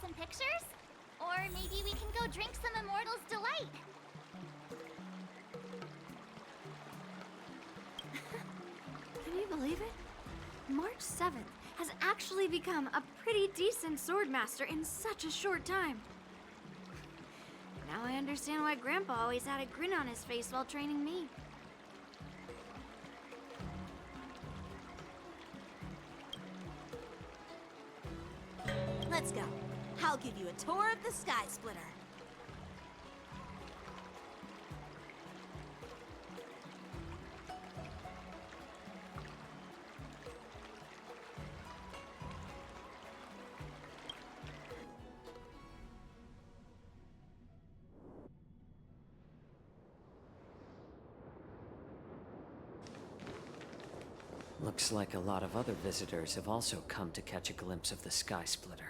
some pictures? Or maybe we can go drink some Immortal's Delight. Can you believe it? March 7th has actually become a pretty decent swordmaster in such a short time. Now I understand why Grandpa always had a grin on his face while training me. Let's go. I'll give you a tour of the Sky Splitter. Looks like a lot of other visitors have also come to catch a glimpse of the Sky Splitter.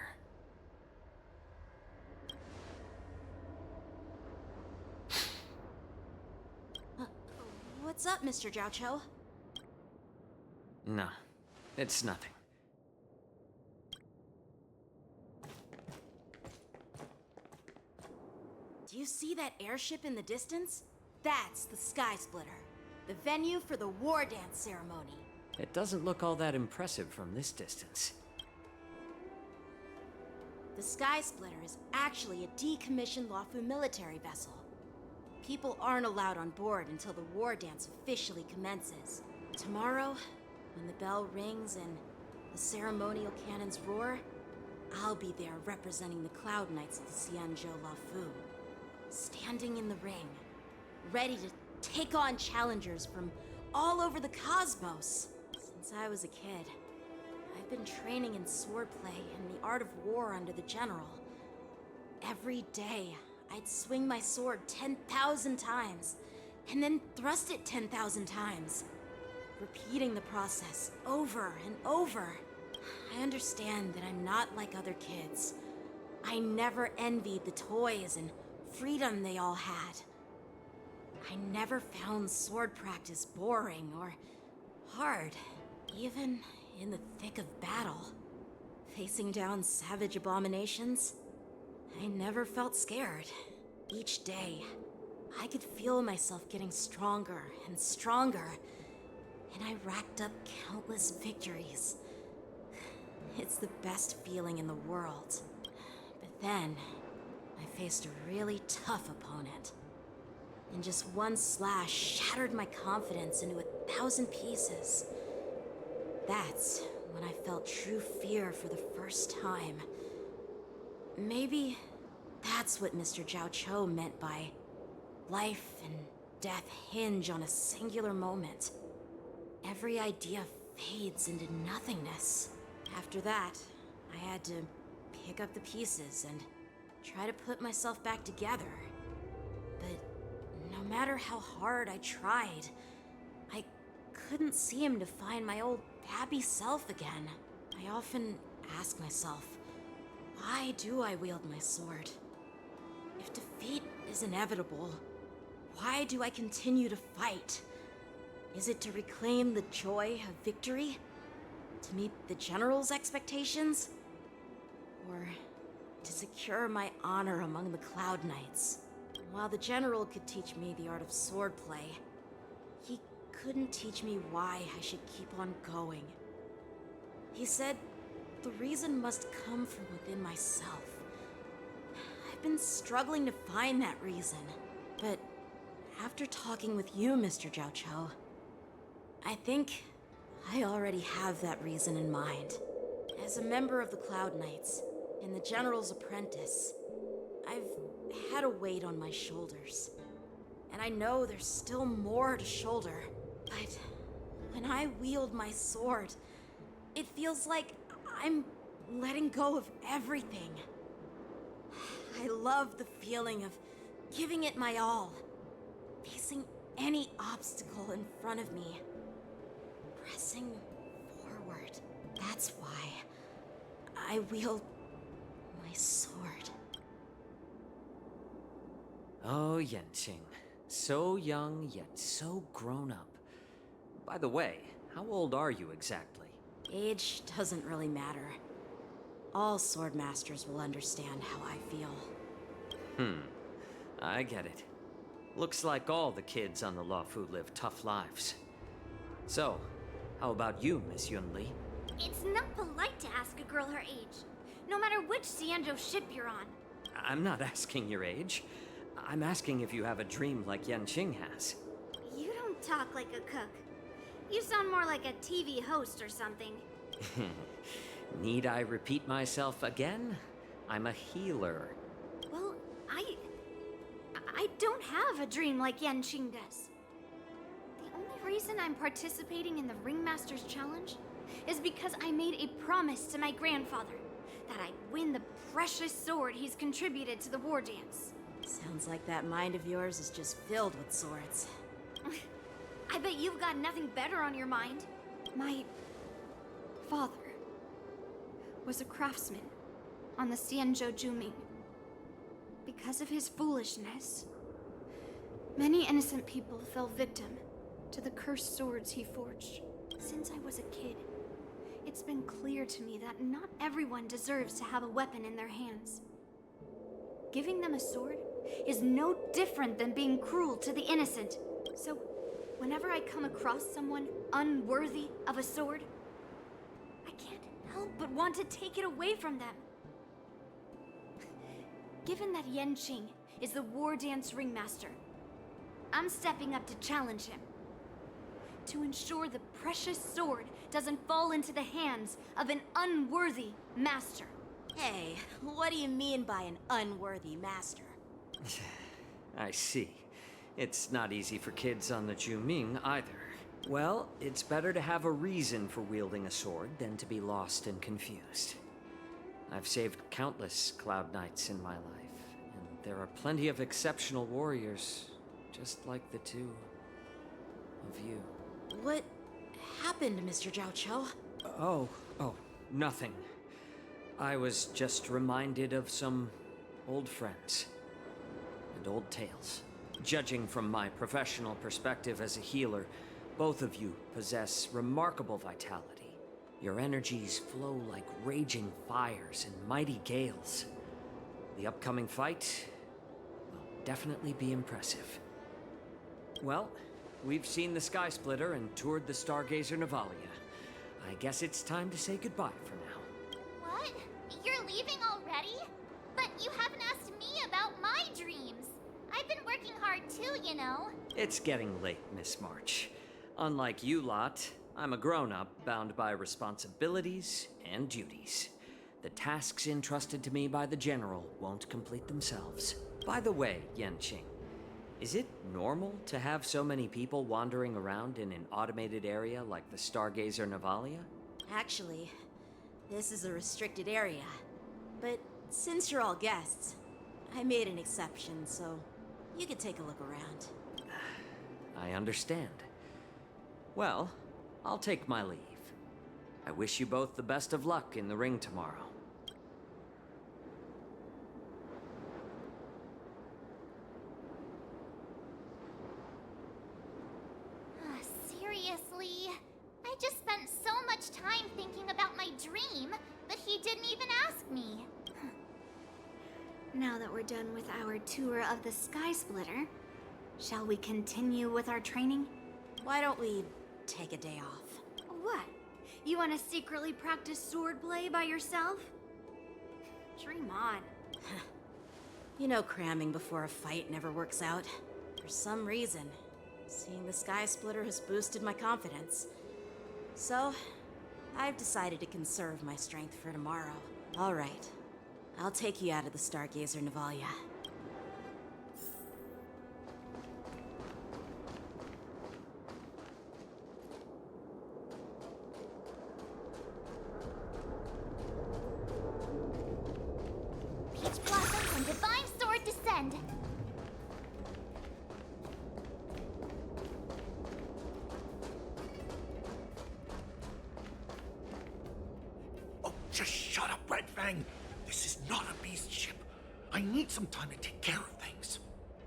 What's up, Mr. Jiaoqiu? No, it's nothing. Do you see that airship in the distance? That's the Sky Splitter, the venue for the war dance ceremony. It doesn't look all that impressive from this distance. The Sky Splitter is actually a decommissioned Luofu military vessel. People aren't allowed on board until the war dance officially commences. Tomorrow, when the bell rings and the ceremonial cannons roar, I'll be there representing the Cloud Knights of the Xianzhou Luofu, standing in the ring, ready to take on challengers from all over the cosmos. Since I was a kid, I've been training in swordplay and the art of war under the general. Every day, I'd swing my sword 10,000 times, and then thrust it 10,000 times, repeating the process over and over. I understand that I'm not like other kids. I never envied the toys and freedom they all had. I never found sword practice boring or hard, even in the thick of battle. Facing down savage abominations, I never felt scared. Each day, I could feel myself getting stronger and stronger, and I racked up countless victories. It's the best feeling in the world. But then, I faced a really tough opponent. And just one slash shattered my confidence into 1,000 pieces. That's when I felt true fear for the first time. Maybe that's what Mr. Jiaoqiu meant by life and death hinge on a singular moment. Every idea fades into nothingness. After that, I had to pick up the pieces and try to put myself back together. But no matter how hard I tried, I couldn't seem to find my old happy self again. I often ask myself, why do I wield my sword? If defeat is inevitable, why do I continue to fight? Is it to reclaim the joy of victory? To meet the general's expectations? Or to secure my honor among the Cloud Knights? While the general could teach me the art of swordplay, he couldn't teach me why I should keep on going. He said the reason must come from within myself. I've been struggling to find that reason, but after talking with you, Mr. Jiaoqiu, I think I already have that reason in mind. As a member of the Cloud Knights and the General's apprentice, I've had a weight on my shoulders. And I know there's still more to shoulder. But when I wield my sword, it feels like I'm letting go of everything. I love the feeling of giving it my all, facing any obstacle in front of me, pressing forward. That's why I wield my sword. Oh, Yanqing. So young, yet so grown up. By the way, how old are you exactly? Age doesn't really matter. All swordmasters will understand how I feel. I get it. Looks like all the kids on the Luofu live tough lives. So, how about you, Miss Yunli? It's not polite to ask a girl her age, no matter which Xianzhou ship you're on. I'm not asking your age. I'm asking if you have a dream like Yanqing has. You don't talk like a cook. You sound more like a TV host or something. Need I repeat myself again? I'm a healer. Well, I don't have a dream like Yanqing does. The only reason I'm participating in the Ringmaster's Challenge is because I made a promise to my grandfather that I'd win the precious sword he's contributed to the war dance. Sounds like that mind of yours is just filled with swords. I bet you've got nothing better on your mind. My father was a craftsman on the Xianzhou Juming. Because of his foolishness, many innocent people fell victim to the cursed swords he forged. Since I was a kid, it's been clear to me that not everyone deserves to have a weapon in their hands. Giving them a sword is no different than being cruel to the innocent. So, whenever I come across someone unworthy of a sword, I can't help but want to take it away from them. Given that Yanqing is the war dance ringmaster, I'm stepping up to challenge him. To ensure the precious sword doesn't fall into the hands of an unworthy master. Hey, what do you mean by an unworthy master? I see. It's not easy for kids on the Juming either. Well, it's better to have a reason for wielding a sword than to be lost and confused. I've saved countless Cloud Knights in my life, and there are plenty of exceptional warriors, just like the two of you. What happened, Mr. Zhao Cho? Oh, nothing. I was just reminded of some old friends and old tales. Judging from my professional perspective as a healer, both of you possess remarkable vitality. Your energies flow like raging fires and mighty gales. The upcoming fight will definitely be impressive. Well, we've seen the Sky Splitter and toured the Stargazer Navalia. I guess it's time to say goodbye for now. What? You're leaving already? But you haven't asked me about my dreams. I've been working hard too, you know. It's getting late, Miss March. Unlike you lot, I'm a grown-up bound by responsibilities and duties. The tasks entrusted to me by the General won't complete themselves. By the way, Yanqing, is it normal to have so many people wandering around in an automated area like the Stargazer Navalia? Actually, this is a restricted area. But since you're all guests, I made an exception, so you could take a look around. I understand. Well, I'll take my leave. I wish you both the best of luck in the ring tomorrow. Seriously? I just spent so much time thinking about my dream, but he didn't even ask me. Now that we're done with our tour of the Sky Splitter, shall we continue with our training? Why don't we take a day off? What? You want to secretly practice swordplay by yourself? Dream on. You know cramming before a fight never works out. For some reason, seeing the Sky Splitter has boosted my confidence. So, I've decided to conserve my strength for tomorrow. All right. I'll take you out of the Stargazer Navalia. Peach blossoms and divine sword descend. Oh, just shut up, Red Fang! This is not a beast ship. I need some time to take care of things.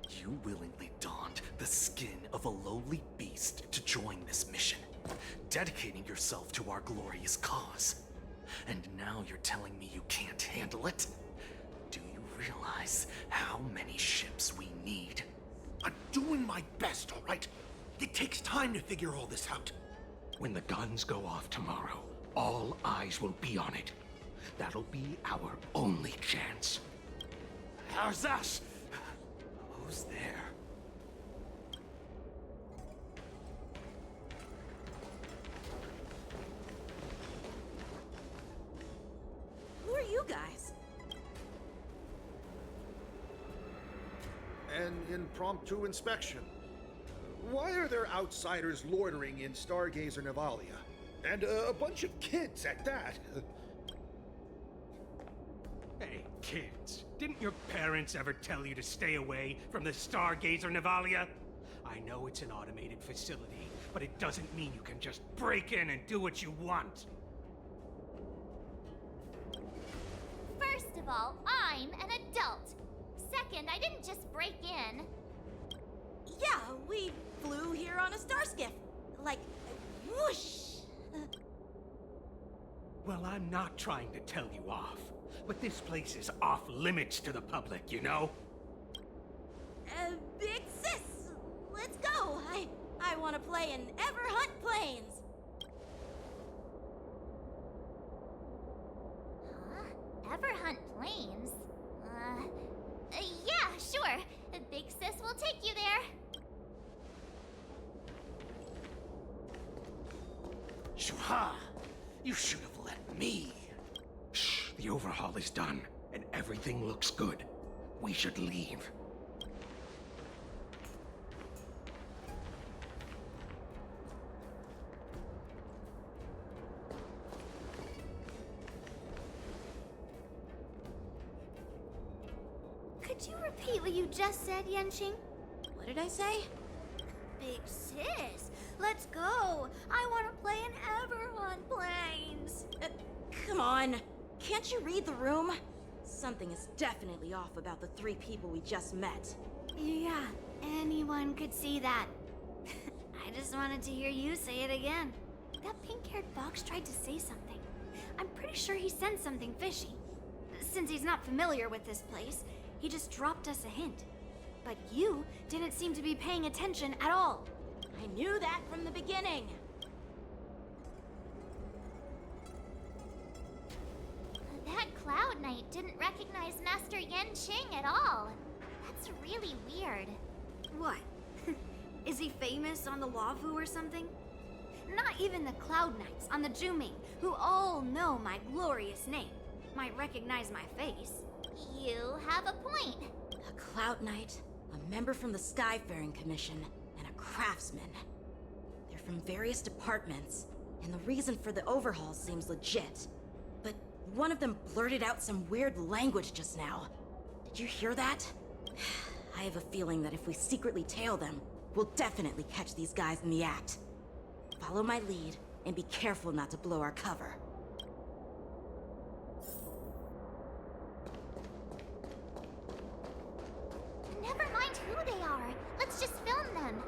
You willingly donned the skin of a lowly beast to join this mission, dedicating yourself to our glorious cause. and now you're telling me you can't handle it? Do you realize how many ships we need? I'm doing my best, all right? It takes time to figure all this out. When the guns go off tomorrow, all eyes will be on it. That'll be our only chance. How's that? Who's there? Who are you guys? An impromptu inspection. Why are there outsiders loitering in Stargazer Navalia? And a bunch of kids at that. Hey, kids, didn't your parents ever tell you to stay away from the Stargazer Navalia? I know it's an automated facility, but it doesn't mean you can just break in and do what you want. First of all, I'm an adult. Second, I didn't just break in. Yeah, we flew here on a starskiff. Like, whoosh! Well, I'm not trying to tell you off, but this place is off limits to the public, you know? Big sis, let's go. I want to play in Everhunt Plains. Huh? Everhunt Plains? Yeah, sure. Big Sis will take you there. Shuha! You should have let me. Shh, the overhaul is done, and everything looks good. We should leave. Could you repeat what you just said, Yenqing? What did I say? Big sis, let's go. I want to play in Everhunt Plains. Come on. Can't you read the room? Something is definitely off about the 3 people we just met. Yeah, anyone could see that. I just wanted to hear you say it again. That pink-haired fox tried to say something. I'm pretty sure he sensed something fishy. Since he's not familiar with this place, he just dropped us a hint. But you didn't seem to be paying attention at all. I knew that from the beginning. That Cloud Knight didn't recognize Master Yenqing at all. That's really weird. What? Is he famous on the Lavu or something? Not even the Cloud Knights on the Juming, who all know my glorious name, might recognize my face. You have a point. A Cloud Knight, a member from the Skyfaring Commission, and a craftsman. They're from various departments, and the reason for the overhaul seems legit. But one of them blurted out some weird language just now. Did you hear that? I have a feeling that if we secretly tail them, we'll definitely catch these guys in the act. Follow my lead, and be careful not to blow our cover. Never mind who they are. Let's just film them.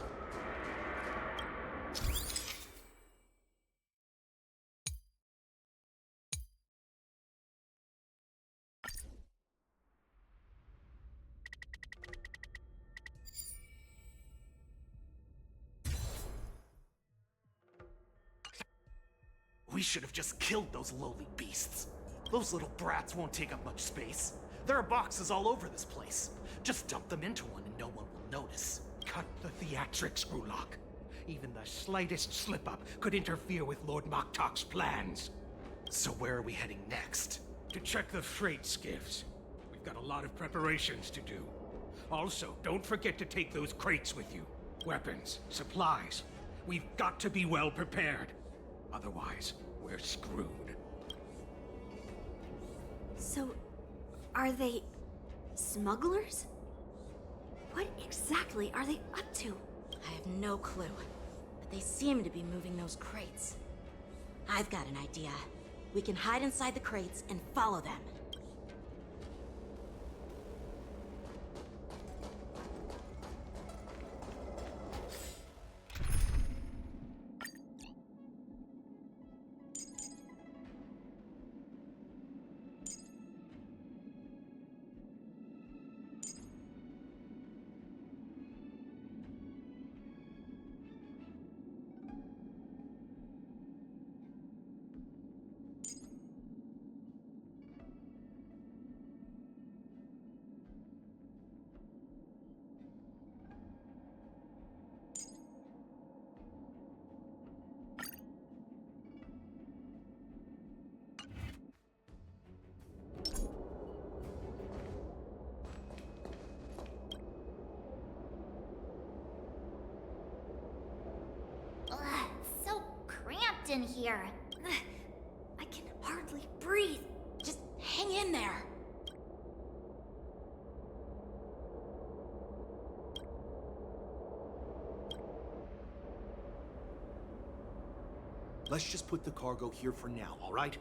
We should have just killed those lowly beasts. Those little brats won't take up much space. There are boxes all over this place. Just dump them into one and no one will notice. Cut the theatrics, Grulok. Even the slightest slip-up could interfere with Lord Moktok's plans. So where are we heading next? To check the freight skiffs. We've got a lot of preparations to do. Also, don't forget to take those crates with you. Weapons, supplies. We've got to be well prepared. Otherwise, we're screwed. So, are they smugglers? What exactly are they up to? I have no clue, but they seem to be moving those crates. I've got an idea. We can hide inside the crates and follow them. in here. I can hardly breathe. Just hang in there. Let's just put the cargo here for now, all right?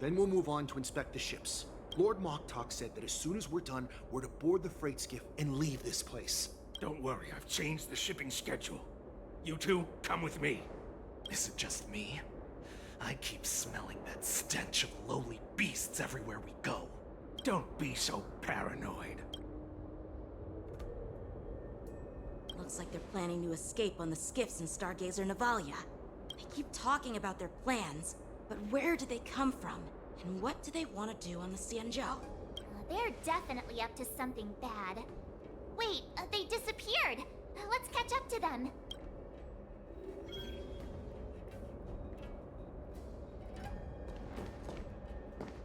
Then we'll move on to inspect the ships. Lord Moktok said that as soon as we're done, we're to board the freight skiff and leave this place. Don't worry, I've changed the shipping schedule. You two, come with me. Is it just me? I keep smelling that stench of lowly beasts everywhere we go. Don't be so paranoid. Looks like they're planning to escape on the skiffs in Stargazer Navalia. They keep talking about their plans, but where do they come from? And what do they want to do on the Xianzhou? They're definitely up to something bad. Wait, they disappeared. Let's catch up to them.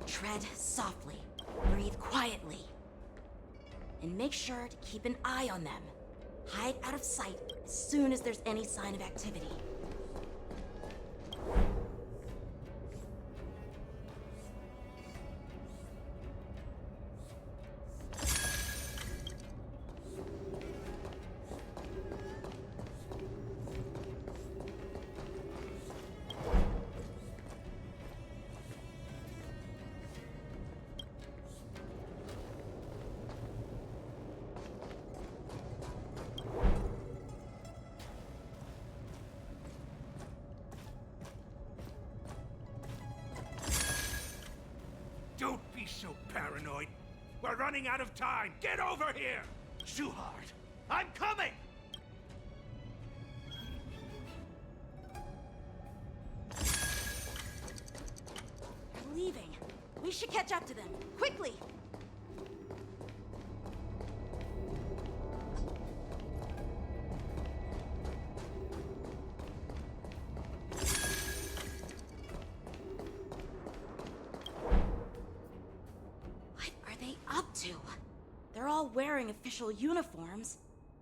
Tread softly, breathe quietly, and make sure to keep an eye on them. Hide out of sight as soon as there's any sign of activity. Don't be so paranoid. We're running out of time. Get over here! Shuhard, I'm coming! They're leaving. We should catch up to them. Quickly! What are they up to? They're all wearing official uniforms,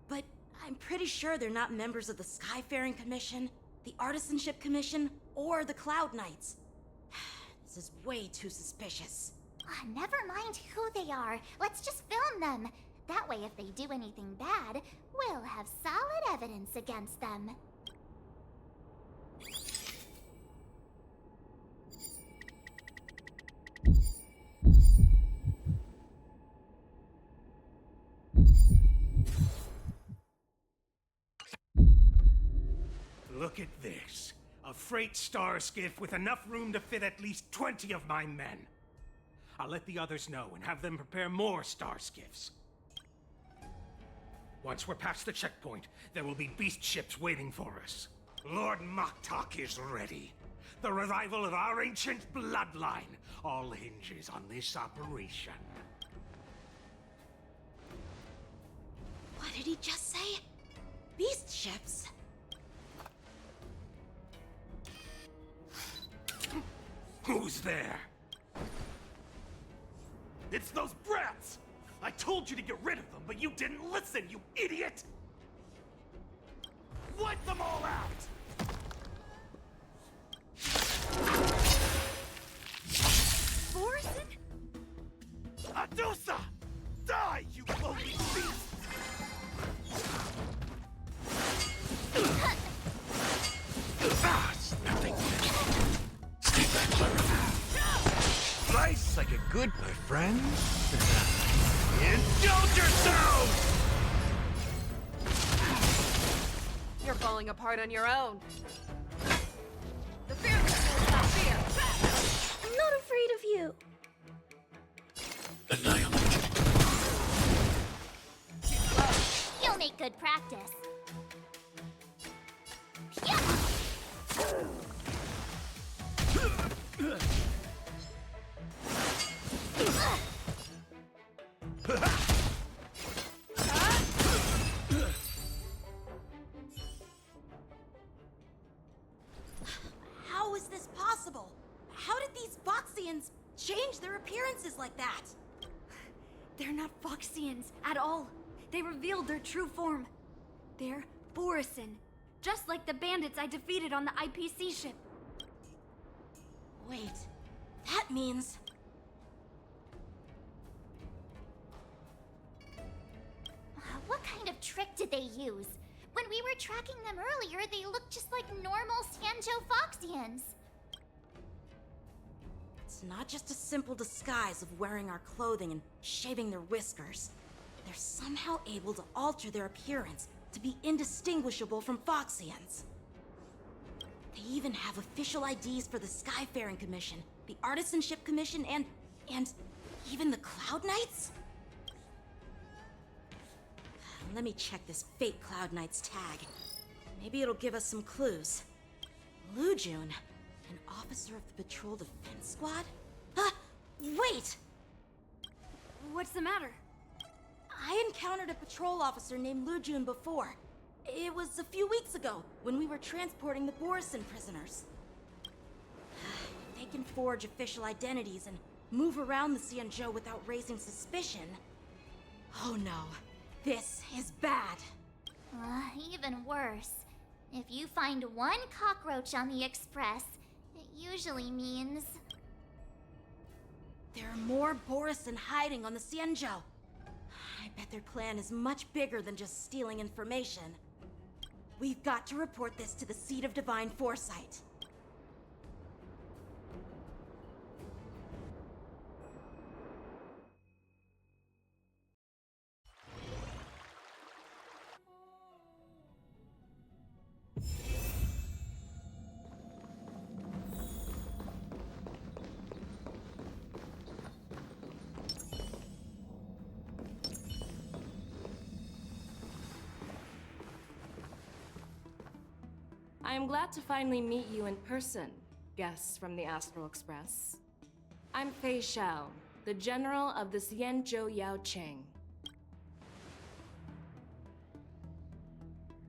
but I'm pretty sure they're not members of the Skyfaring Commission, the Artisanship Commission, or the Cloud Knights. This is way too suspicious. Never mind who they are. Let's just film them. That way, if they do anything bad, we'll have solid evidence against them. Look at this. A freight star skiff with enough room to fit at least 20 of my men. I'll let the others know and have them prepare more star skiffs. Once we're past the checkpoint, there will be beast ships waiting for us. Lord Moktok is ready. The revival of our ancient bloodline all hinges on this operation. What did he just say? Beast ships? Who's there? It's those brats! I told you to get rid of them, but you didn't listen, you idiot! Wipe them all out! Morrison? Adusa! Die, you lowly beast! Nothing. Slice like a good my friend. Indulge yourselves! You're falling apart on your own. The fearless will not fear. I'm not afraid of you. Annihilate. You'll make good practice. How is this possible? How did these Foxians change their appearances like that? They're not Foxians at all. They revealed their true form. They're Borison, just like the bandits I defeated on the IPC ship. Wait, that means... What kind of trick did they use? When we were tracking them earlier, they looked just like normal Sanjo Foxians. It's not just a simple disguise of wearing our clothing and shaving their whiskers. They're somehow able to alter their appearance to be indistinguishable from Foxians. They even have official IDs for the Skyfaring Commission, the Artisanship Commission, and even the Cloud Knights? Let me check this fake Cloud Knight's tag. Maybe it'll give us some clues. Lujun, an officer of the Patrol Defense Squad? Wait! What's the matter? I encountered a patrol officer named Lujun before. It was a few weeks ago, when we were transporting the Borison prisoners. If they can forge official identities and move around the Xianzhou without raising suspicion... Oh no, this is bad. Even worse. If you find one cockroach on the Express, it usually means... There are more Borison hiding on the Xianzhou. I bet their plan is much bigger than just stealing information. We've got to report this to the Seat of Divine Foresight. I am glad to finally meet you in person, guests from the Astral Express. I'm Fei Xiao, the General of the Xianzhou Yaoqing.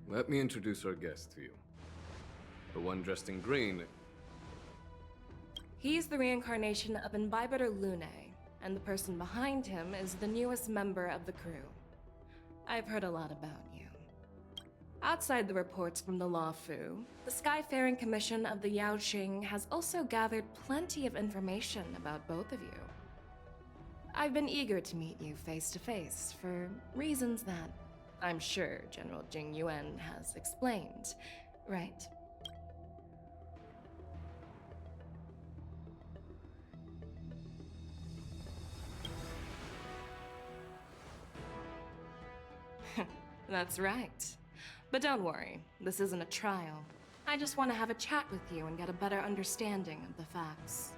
Let me introduce our guest to you. The one dressed in green. He's the reincarnation of Imbibitor Lune, and the person behind him is the newest member of the crew. I've heard a lot about you. Outside the reports from the Law Fu, the Skyfaring Commission of the Yaoqing has also gathered plenty of information about both of you. I've been eager to meet you face to face for reasons that I'm sure General Jing Yuan has explained, right? That's right. But don't worry, this isn't a trial. I just want to have a chat with you and get a better understanding of the facts.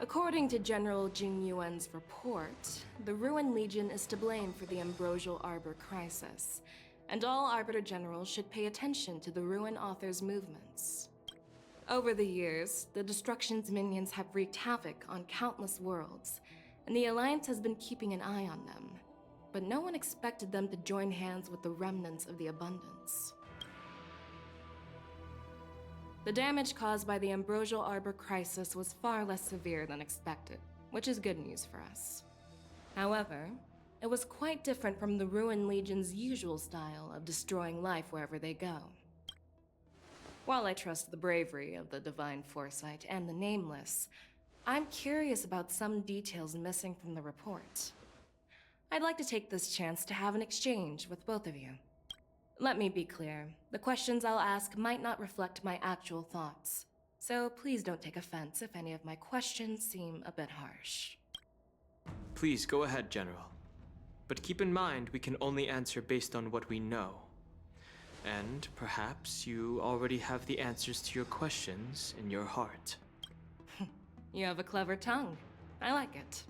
According to General Jing Yuan's report, the Ruin Legion is to blame for the Ambrosial Arbor crisis, and all Arbiter Generals should pay attention to the Ruin Author's movements. Over the years, the Destruction's minions have wreaked havoc on countless worlds, and the Alliance has been keeping an eye on them. But no one expected them to join hands with the remnants of the Abundance. The damage caused by the Ambrosial Arbor crisis was far less severe than expected, which is good news for us. However, it was quite different from the Ruin Legion's usual style of destroying life wherever they go. While I trust the bravery of the Divine Foresight and the Nameless, I'm curious about some details missing from the report. I'd like to take this chance to have an exchange with both of you. Let me be clear, the questions I'll ask might not reflect my actual thoughts, so please don't take offense if any of my questions seem a bit harsh. Please go ahead, General. But keep in mind we can only answer based on what we know. And perhaps you already have the answers to your questions in your heart. You have a clever tongue. I like it.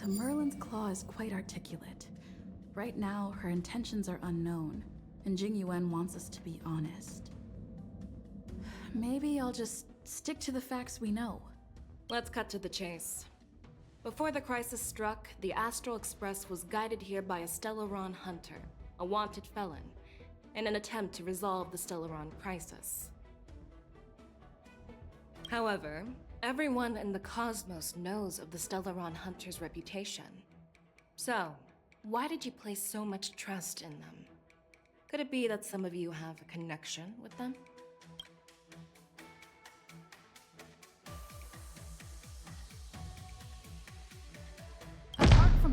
So Merlin's claw is quite articulate. Right now, her intentions are unknown, and Jing Yuan wants us to be honest. Maybe I'll just stick to the facts we know. Let's cut to the chase. Before the crisis struck, the Astral Express was guided here by a Stellaron hunter, a wanted felon, in an attempt to resolve the Stellaron crisis. However, everyone in the cosmos knows of the Stellaron hunter's reputation. So, why did you place so much trust in them? Could it be that some of you have a connection with them?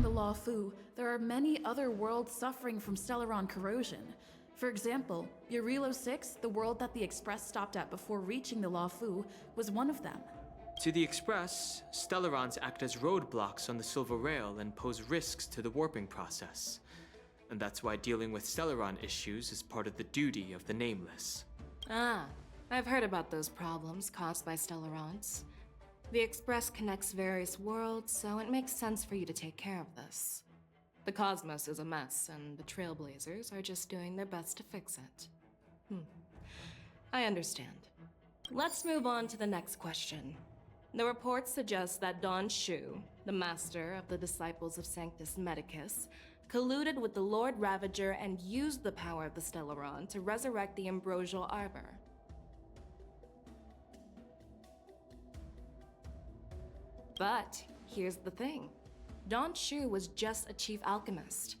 beyond the Law Fu, there are many other worlds suffering from Stellaron corrosion. For example, Eurilo 6, the world that the Express stopped at before reaching the Law Fu, was one of them. To the Express, Stellarons act as roadblocks on the Silver Rail and pose risks to the warping process. And that's why dealing with Stellaron issues is part of the duty of the Nameless. Ah, I've heard about those problems caused by Stellarons. The Express connects various worlds, so it makes sense for you to take care of this. The cosmos is a mess, and the Trailblazers are just doing their best to fix it. I understand. Let's move on to the next question. The reports suggest that Don Shu, the master of the Disciples of Sanctus Medicus, colluded with the Lord Ravager and used the power of the Stellaron to resurrect the Ambrosial Arbor. But here's the thing. Don Shu was just a chief alchemist.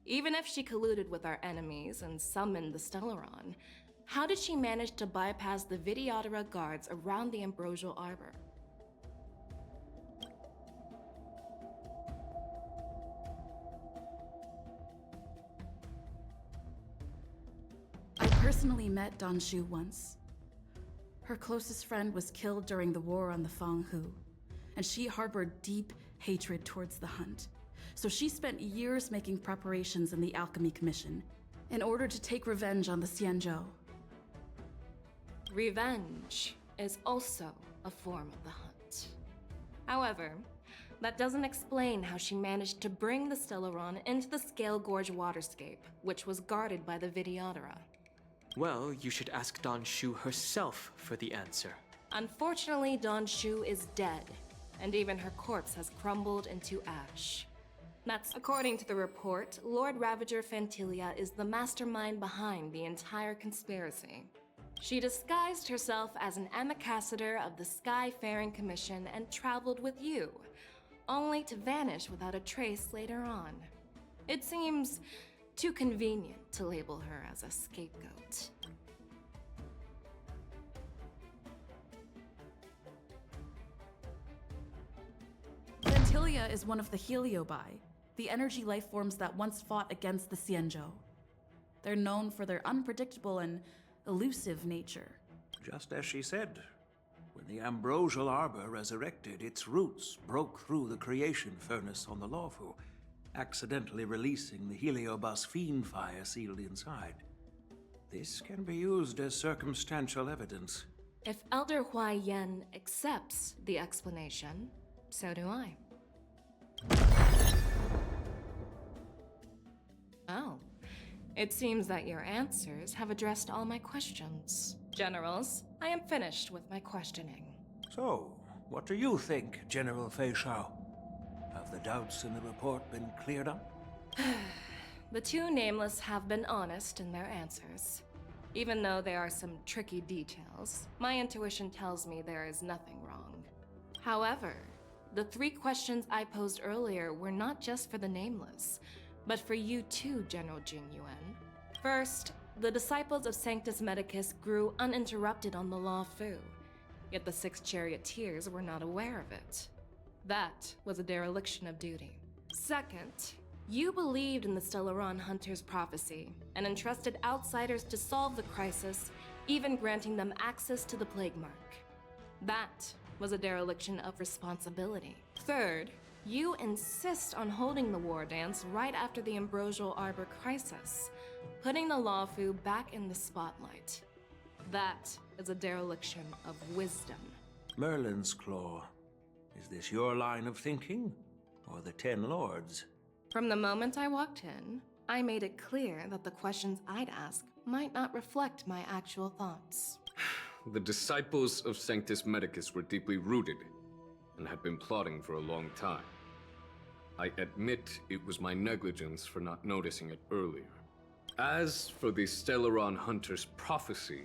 Even if she colluded with our enemies and summoned the Stellaron, how did she manage to bypass the Videodora guards around the Ambrosial Arbor? I personally met Don Shu once. Her closest friend was killed during the war on the Fang Hu, and she harbored deep hatred towards the Hunt. So she spent years making preparations in the Alchemy Commission in order to take revenge on the Xianzhou. Revenge is also a form of the Hunt. However, that doesn't explain how she managed to bring the Stellaron into the Scale Gorge waterscape, which was guarded by the Videodora. Well, you should ask Don Shu herself for the answer. Unfortunately, Don Shu is dead, and even her corpse has crumbled into ash. That's according to the report. Lord Ravager Fantilia is the mastermind behind the entire conspiracy. She disguised herself as an ambassador of the Skyfaring Commission and traveled with you, only to vanish without a trace later on. It seems too convenient to label her as a scapegoat. Fantilia is one of the Heliobi, the energy life forms that once fought against the Xianzhou. They're known for their unpredictable and elusive nature. Just as she said, when the Ambrosial Arbor resurrected, its roots broke through the creation furnace on the Lawfu, accidentally releasing the Heliobus fiend fire sealed inside. This can be used as circumstantial evidence. If Elder Huai Yen accepts the explanation, so do I. Oh. It seems that your answers have addressed all my questions. Generals, I am finished with my questioning. So, what do you think, General Fei Shao? Have the doubts in the report been cleared up? The two Nameless have been honest in their answers. Even though there are some tricky details, my intuition tells me there is nothing wrong. However, the 3 questions I posed earlier were not just for the Nameless, but for you too, General Jing Yuan. First, the Disciples of Sanctus Medicus grew uninterrupted on the Law Fu, yet the 6 charioteers were not aware of it. That was a dereliction of duty. Second, you believed in the Stellaron Hunter's prophecy and entrusted outsiders to solve the crisis, even granting them access to the Plague Mark. That was a dereliction of responsibility. Third, you insist on holding the war dance right after the Ambrosial Arbor crisis, putting the Lawfu back in the spotlight. That is a dereliction of wisdom. Merlin's Claw. Is this your line of thinking, or the 10 Lords? From the moment I walked in, I made it clear that the questions I'd ask might not reflect my actual thoughts. The Disciples of Sanctus Medicus were deeply rooted and had been plotting for a long time. I admit it was my negligence for not noticing it earlier. As for the Stellaron Hunter's prophecy,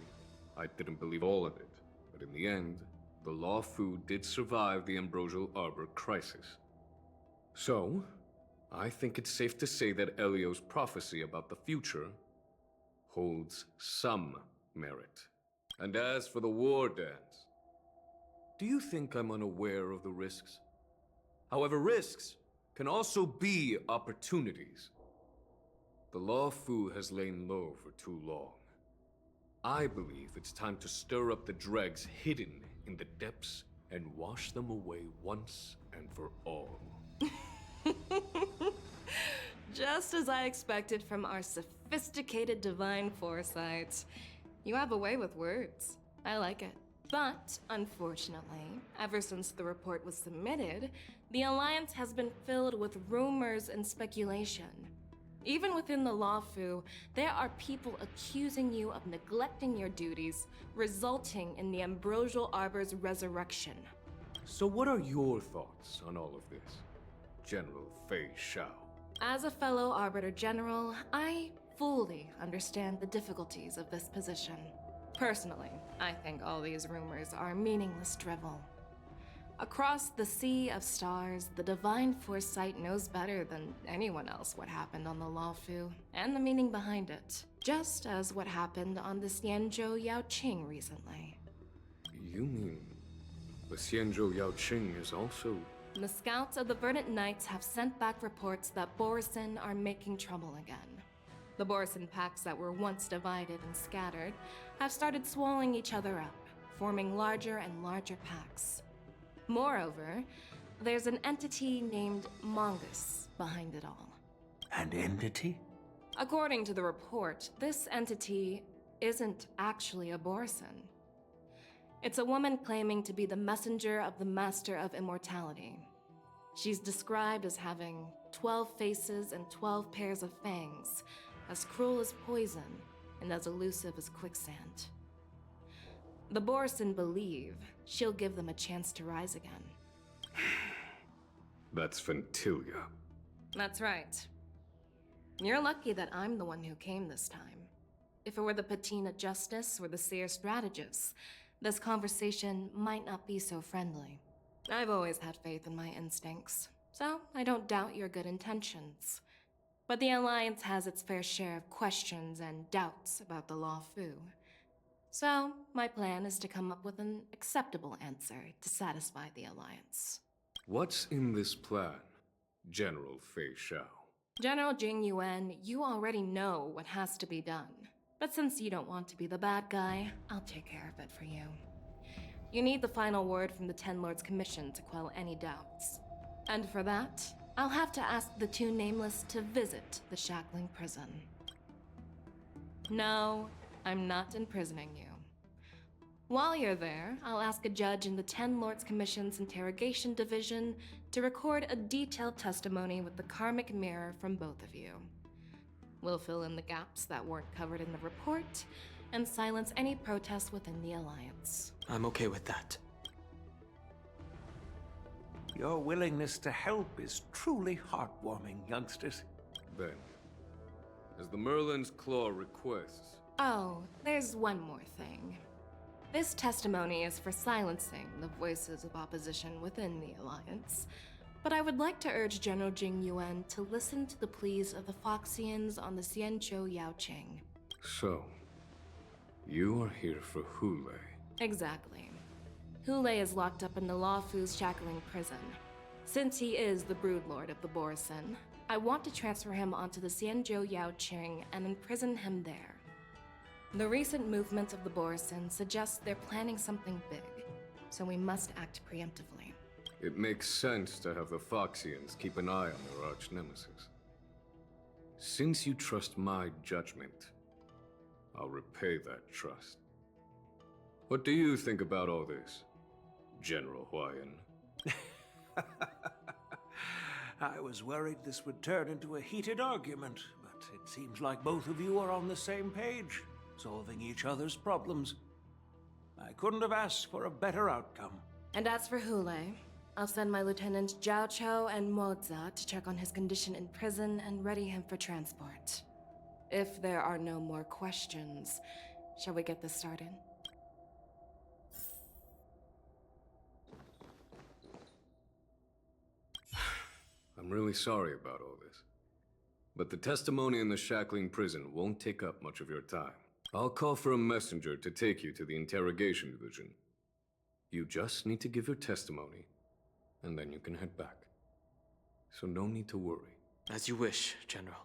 I didn't believe all of it, but in the end, the Lawfu did survive the Ambrosial Arbor crisis. So, I think it's safe to say that Elio's prophecy about the future holds some merit. And as for the war dance, do you think I'm unaware of the risks? However, risks can also be opportunities. The Law Fu has lain low for too long. I believe it's time to stir up the dregs hidden in the depths and wash them away once and for all. Just as I expected from our sophisticated divine foresight. You have a way with words. I like it. But, unfortunately, ever since the report was submitted, the Alliance has been filled with rumors and speculation. Even within the Lawfu, there are people accusing you of neglecting your duties, resulting in the Ambrosial Arbor's resurrection. So what are your thoughts on all of this, General Fei Shao? As a fellow Arbiter General, I fully understand the difficulties of this position. Personally, I think all these rumors are meaningless drivel. Across the sea of stars, the divine foresight knows better than anyone else what happened on the Lawfu and the meaning behind it, just as what happened on the Xianzhou Yaoqing recently. You mean the Xianzhou Yaoqing is also... The scouts of the Verdant Knights have sent back reports that Borisin are making trouble again. The Borisin packs that were once divided and scattered have started swallowing each other up, forming larger and larger packs. Moreover, there's an entity named Mongus behind it all. An entity? According to the report, this entity isn't actually a Borisin. It's a woman claiming to be the messenger of the Master of Immortality. She's described as having 12 faces and 12 pairs of fangs, as cruel as poison and as elusive as quicksand. The Borisin believe she'll give them a chance to rise again. That's Ventilia. That's right. You're lucky that I'm the one who came this time. If it were the Patina Justice or the Seer Strategist, this conversation might not be so friendly. I've always had faith in my instincts, so I don't doubt your good intentions. But the Alliance has its fair share of questions and doubts about the Lawfu. So, my plan is to come up with an acceptable answer to satisfy the Alliance. What's in this plan, General Fei Shao? General Jing Yuan, you already know what has to be done. But since you don't want to be the bad guy, I'll take care of it for you. You need the final word from the Ten Lords Commission to quell any doubts. And for that, I'll have to ask the two Nameless to visit the Shackling Prison. No, I'm not imprisoning you. While you're there, I'll ask a judge in the Ten Lords Commission's Interrogation Division to record a detailed testimony with the karmic mirror from both of you. We'll fill in the gaps that weren't covered in the report, and silence any protests within the Alliance. I'm okay with that. Your willingness to help is truly heartwarming, youngsters. Then, as the Merlin's Claw requests... Oh, there's one more thing. This testimony is for silencing the voices of opposition within the Alliance, but I would like to urge General Jing Yuan to listen to the pleas of the Foxians on the Xianzhou Yaoqing. So, you are here for Hule. Exactly. Hule is locked up in the Lawfu's Shackling Prison. Since he is the Broodlord of the Borisin, I want to transfer him onto the Xianzhou Yaoqing and imprison him there. The recent movement of the Borisin suggests they're planning something big, so we must act preemptively. It makes sense to have the Foxians keep an eye on their arch-nemesis. Since you trust my judgment, I'll repay that trust. What do you think about all this, General Huayan? I was worried this would turn into a heated argument, but it seems like both of you are on the same page, solving each other's problems. I couldn't have asked for a better outcome. And as for Hule, I'll send my lieutenants Zhao Chou and Moza to check on his condition in prison and ready him for transport. If there are no more questions, shall we get this started? I'm really sorry about all this. But the testimony in the Shackling Prison won't take up much of your time. I'll call for a messenger to take you to the Interrogation Division. You just need to give your testimony, and then you can head back. so no need to worry. As you wish, General.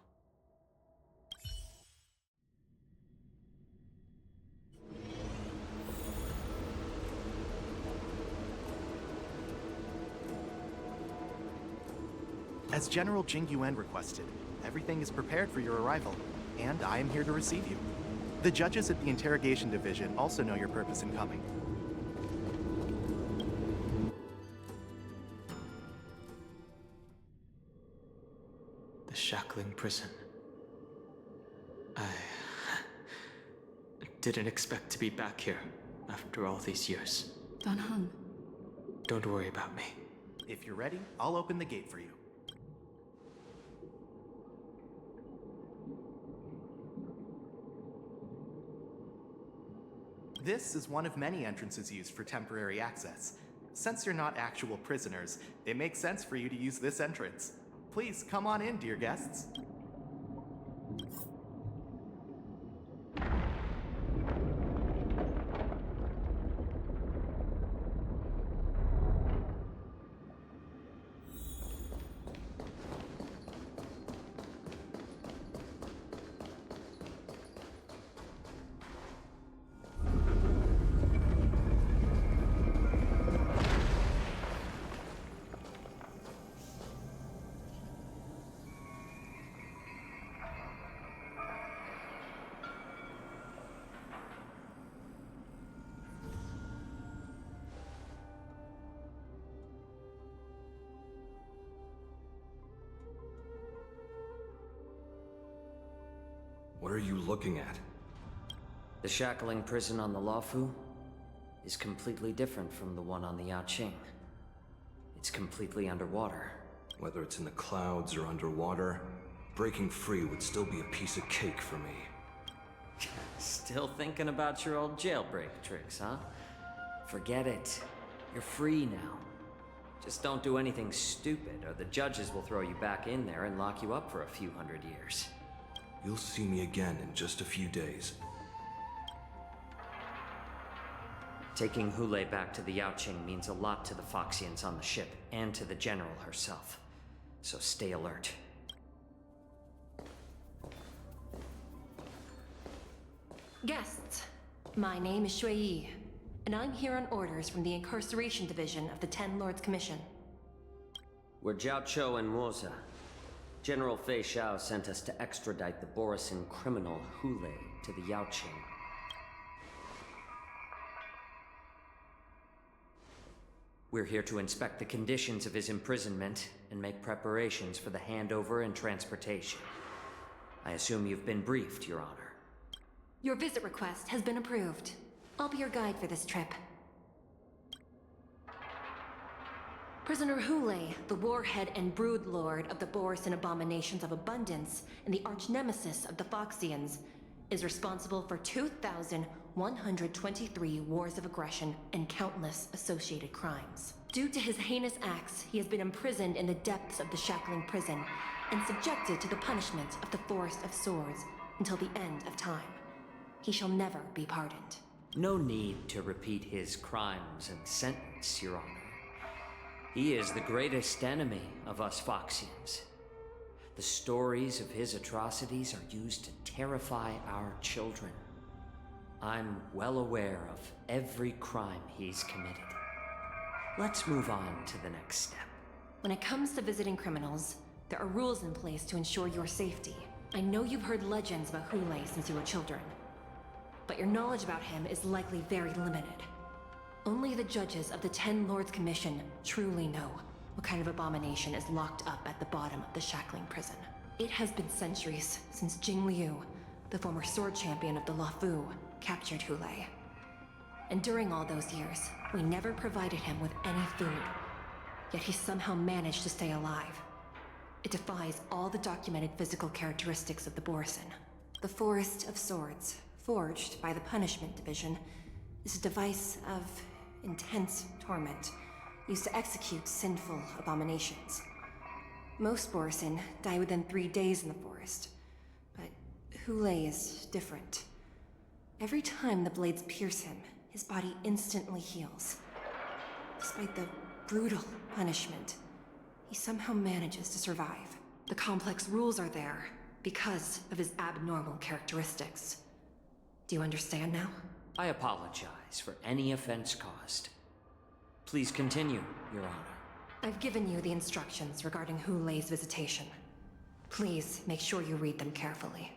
As General Jingyuan requested, everything is prepared for your arrival, and I am here to receive you. The judges at the Interrogation Division also know your purpose in coming. The shackling prison. I didn't expect to be back here after all these years. Don Hung. Don't worry about me. If you're ready, I'll open the gate for you. This is one of many entrances used for temporary access. Since you're not actual prisoners, it makes sense for you to use this entrance. Please come on in, dear guests. What are you looking at? The shackling prison on the Luofu is completely different from the one on the Yaoqing. It's completely underwater. Whether it's in the clouds or underwater, breaking free would still be a piece of cake for me. Still thinking about your old jailbreak tricks, huh? Forget it. You're free now. Just don't do anything stupid, or the judges will throw you back in there and lock you up for a few hundred years. You'll see me again in just a few days. Taking Hule back to the Yaoqing means a lot to the Foxians on the ship, and to the General herself. So stay alert. Guests, my name is Shui Yi, and I'm here on orders from the Incarceration Division of the Ten Lords Commission. We're Jiao Cho and Moza. General Fei Xiao sent us to extradite the Borisin criminal Hule to the Yaoqing. We're here to inspect the conditions of his imprisonment and make preparations for the handover and transportation. I assume you've been briefed, Your Honor. Your visit request has been approved. I'll be your guide for this trip. Prisoner Hule, the warhead and brood lord of the Borisin Abominations of Abundance and the arch-nemesis of the Foxians, is responsible for 2,123 wars of aggression and countless associated crimes. Due to his heinous acts, he has been imprisoned in the depths of the shackling prison and subjected to the punishment of the Forest of Swords until the end of time. He shall never be pardoned. No need to repeat his crimes and sentence, Your Honor. He is the greatest enemy of us Foxians. The stories of his atrocities are used to terrify our children. I'm well aware of every crime he's committed. Let's move on to the next step. When it comes to visiting criminals, there are rules in place to ensure your safety. I know you've heard legends about Hule since you were children, but your knowledge about him is likely very limited. Only the judges of the Ten Lords Commission truly know what kind of abomination is locked up at the bottom of the shackling prison. It has been centuries since Jing Liu, the former sword champion of the Luofu, captured Hule. And during all those years, we never provided him with any food. Yet he somehow managed to stay alive. It defies all the documented physical characteristics of the Borisin. The Forest of Swords, forged by the Punishment Division, is a device of intense torment, used to execute sinful abominations. Most Borisin die within 3 days in the forest, but Hule is different. Every time the blades pierce him, his body instantly heals. Despite the brutal punishment, he somehow manages to survive. The complex rules are there because of his abnormal characteristics. Do you understand now? I apologize for any offense caused. Please continue, Your Honor. I've given you the instructions regarding Hulei's visitation. Please make sure you read them carefully.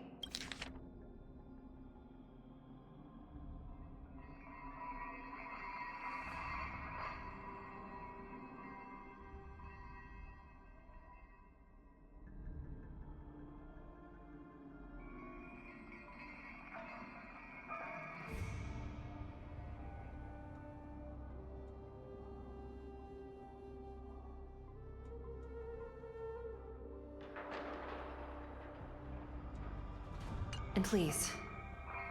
And please,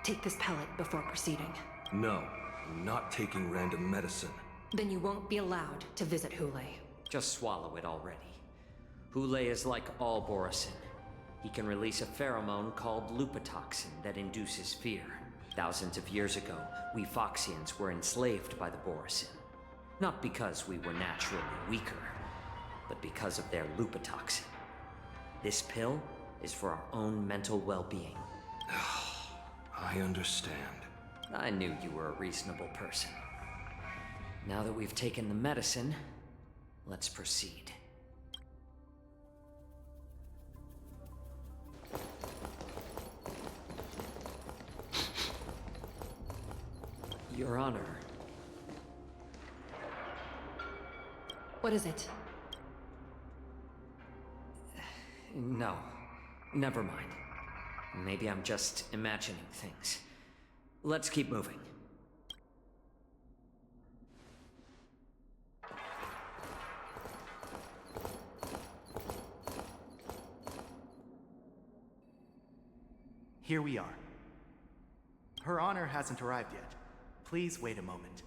take this pellet before proceeding. No, I'm not taking random medicine. Then you won't be allowed to visit Hulei. Just swallow it already. Hulei is like all Borisin. He can release a pheromone called lupatoxin that induces fear. Thousands of years ago, we Foxians were enslaved by the Borisin. Not because we were naturally weaker, but because of their lupatoxin. This pill is for our own mental well-being. I understand. I knew you were a reasonable person. Now that we've taken the medicine, let's proceed. Your Honor. What is it? No, never mind. Maybe I'm just imagining things. Let's keep moving. Here we are. Her Honor hasn't arrived yet. Please wait a moment.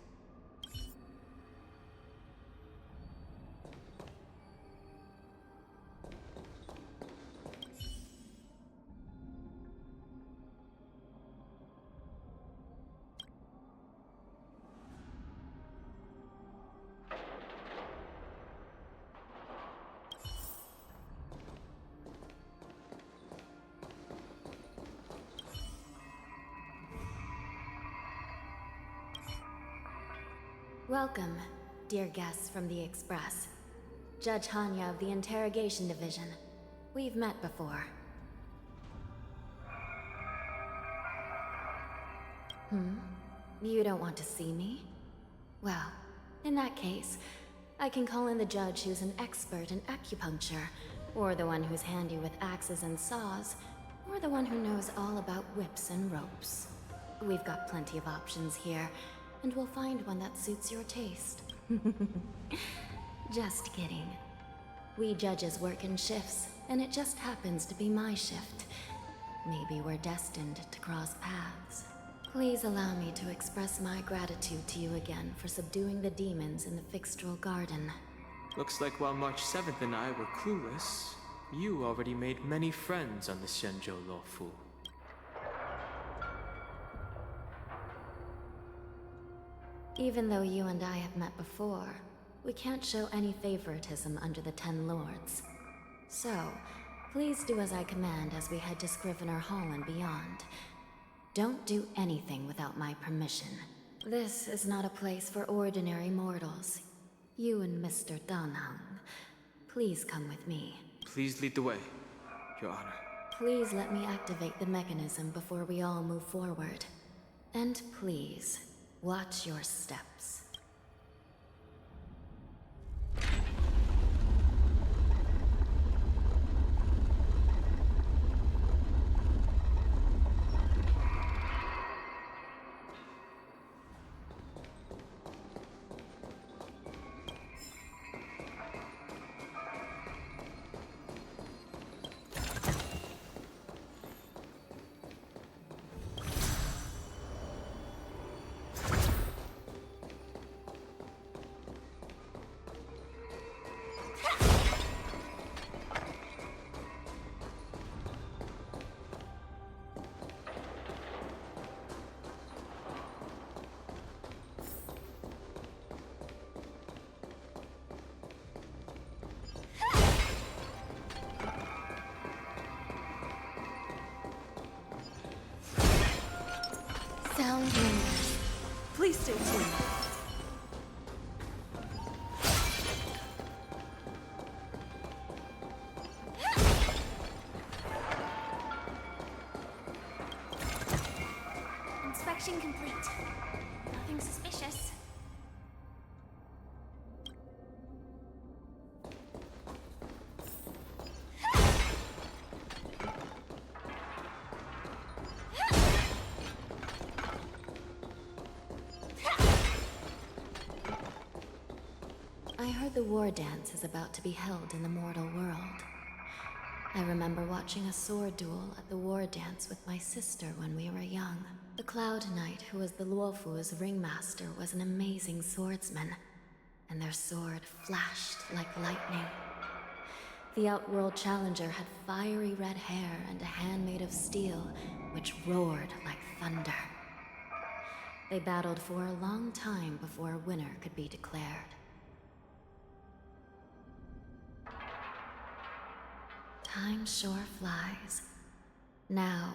Welcome, dear guests from the Express. Judge Hanya of the Interrogation Division. We've met before. You don't want to see me? Well, in that case, I can call in the judge who's an expert in acupuncture, or the one who's handy with axes and saws, or the one who knows all about whips and ropes. We've got plenty of options here, and we'll find one that suits your taste. Just kidding. We judges work in shifts, and it just happens to be my shift. Maybe we're destined to cross paths. Please allow me to express my gratitude to you again for subduing the demons in the Fixtral Garden. Looks like while March 7th and I were clueless, you already made many friends on the Xianzhou Luofu. Even though you and I have met before, we can't show any favoritism under the Ten Lords. So, please do as I command as we head to Scrivener Hall and beyond. Don't do anything without my permission. This is not a place for ordinary mortals. You and Mr. Danheng, please come with me. Please lead the way, Your Honor. Please let me activate the mechanism before we all move forward. And please, watch your steps. stay tuned. Inspection complete. Nothing suspicious. I heard the war dance is about to be held in the mortal world. I remember watching a sword duel at the war dance with my sister when we were young. The Cloud Knight, who was the Luofu's ringmaster, was an amazing swordsman, and their sword flashed like lightning. The Outworld Challenger had fiery red hair and a hand made of steel, which roared like thunder. They battled for a long time before a winner could be declared. Time sure flies. Now,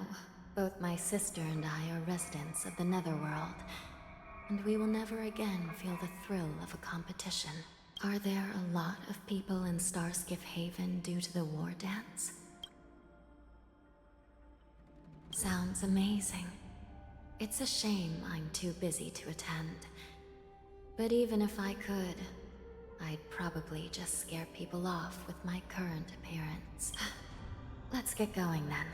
both my sister and I are residents of the Netherworld, and we will never again feel the thrill of a competition. Are there a lot of people in Starskiff Haven due to the war dance? Sounds amazing. It's a shame I'm too busy to attend. But even if I could, I'd probably just scare people off with my current appearance. Let's get going then.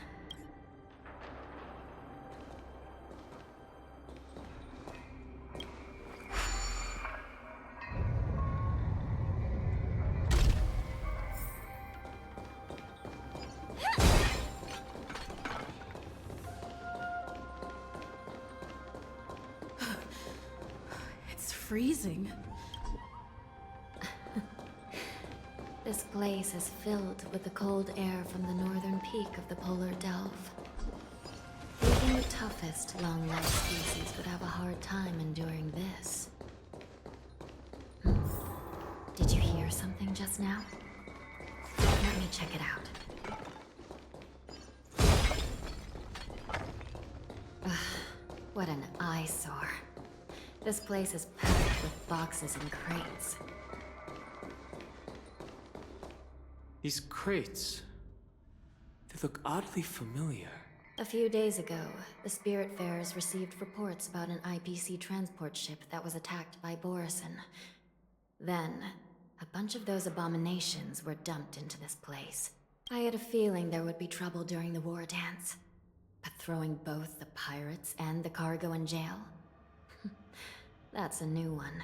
It's freezing. This place is filled with the cold air from the northern peak of the polar delve. Even the toughest long-lived species would have a hard time enduring this. Did you hear something just now? Let me check it out. Ugh, what an eyesore. This place is packed with boxes and crates. These crates, they look oddly familiar. A few days ago, the Spiritfarers received reports about an IPC transport ship that was attacked by Borison. Then, a bunch of those abominations were dumped into this place. I had a feeling there would be trouble during the war dance. But throwing both the pirates and the cargo in jail? That's a new one.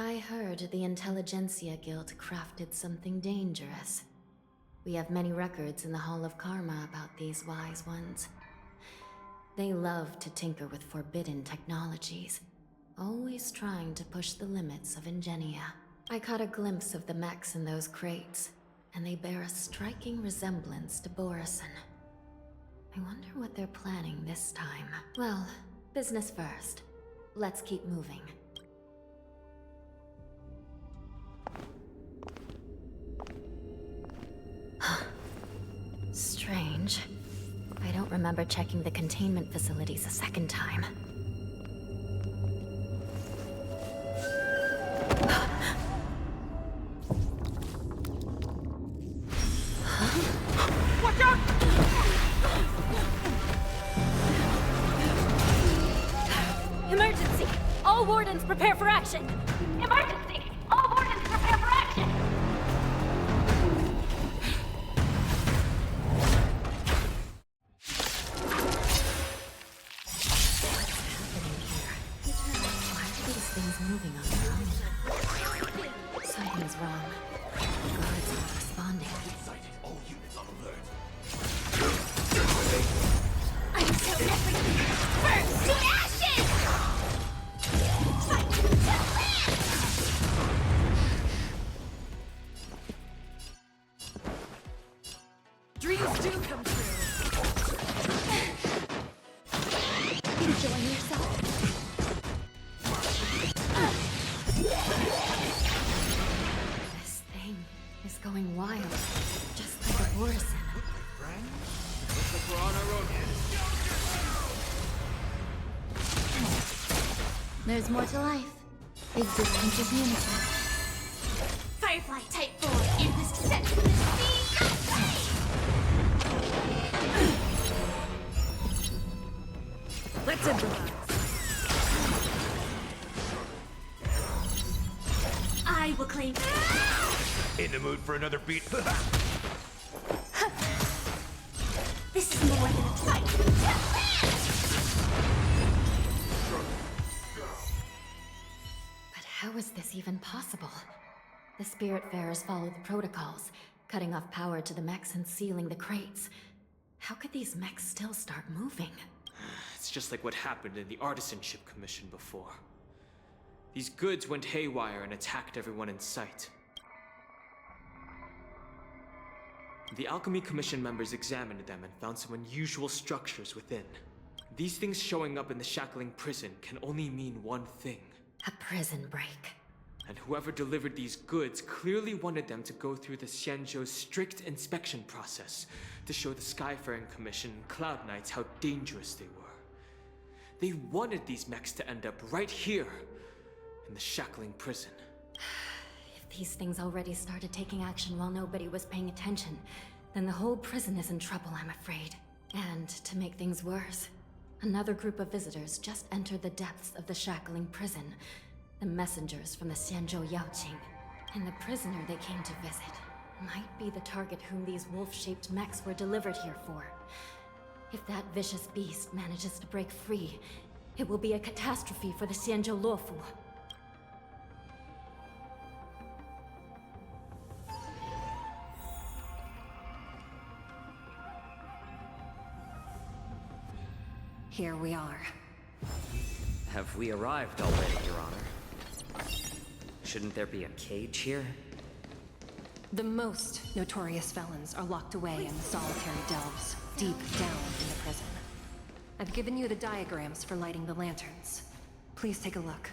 I heard the Intelligentsia Guild crafted something dangerous. We have many records in the Hall of Karma about these wise ones. They love to tinker with forbidden technologies, always trying to push the limits of Ingenia. I caught a glimpse of the mechs in those crates, and they bear a striking resemblance to Borison. I wonder what they're planning this time. Well, business first. Let's keep moving. Strange. I don't remember checking the containment facilities a second time. Watch out! Emergency! All wardens prepare for action! Emergency! All wardens prepare for action! Moving on their own. Something's wrong. The guards aren't responding. All units on alert. I'm so everything burns to ashes! Fight to the land! Dreams do come true! Enjoying yourself? This thing is going wild, just like a Borison. There's more to life. Existence is unity. Firefly Type 4, in this set for the Let's improvise. I will claim. In the mood for another beat? This is more than a fight. But how is this even possible? The Spiritfarers follow the protocols, cutting off power to the mechs and sealing the crates. How could these mechs still start moving? It's just like what happened in the Artisanship Commission before. These goods went haywire and attacked everyone in sight. The Alchemy Commission members examined them and found some unusual structures within. These things showing up in the Shackling prison can only mean one thing. A prison break. And whoever delivered these goods clearly wanted them to go through the Xianzhou's strict inspection process to show the Skyfaring Commission and Cloud Knights how dangerous they were. They wanted these mechs to end up right here, in the Shackling prison. If these things already started taking action while nobody was paying attention, then the whole prison is in trouble, I'm afraid. And to make things worse, another group of visitors just entered the depths of the Shackling prison. The messengers from the Xianzhou Yaoqing. And the prisoner they came to visit might be the target whom these wolf-shaped mechs were delivered here for. If that vicious beast manages to break free, it will be a catastrophe for the Xianzhou Luofu. Here we are. Have we arrived already, Your Honor? Shouldn't there be a cage here? The most notorious felons are locked away in solitary delves, deep down in the prison. I've given you the diagrams for lighting the lanterns. Please take a look.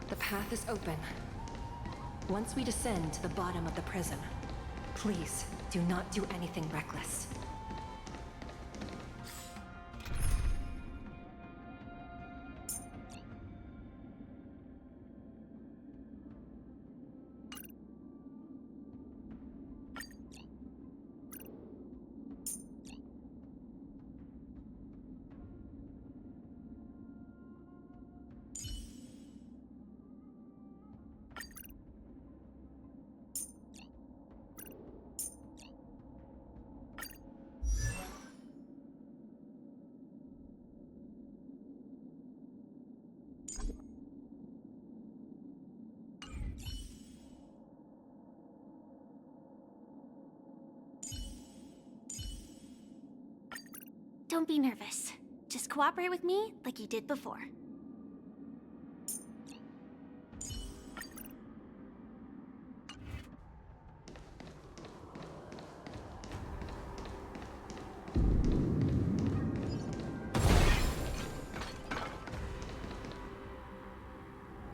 The path is open. Once we descend to the bottom of the prison, please do not do anything reckless. Don't be nervous. Just cooperate with me like you did before.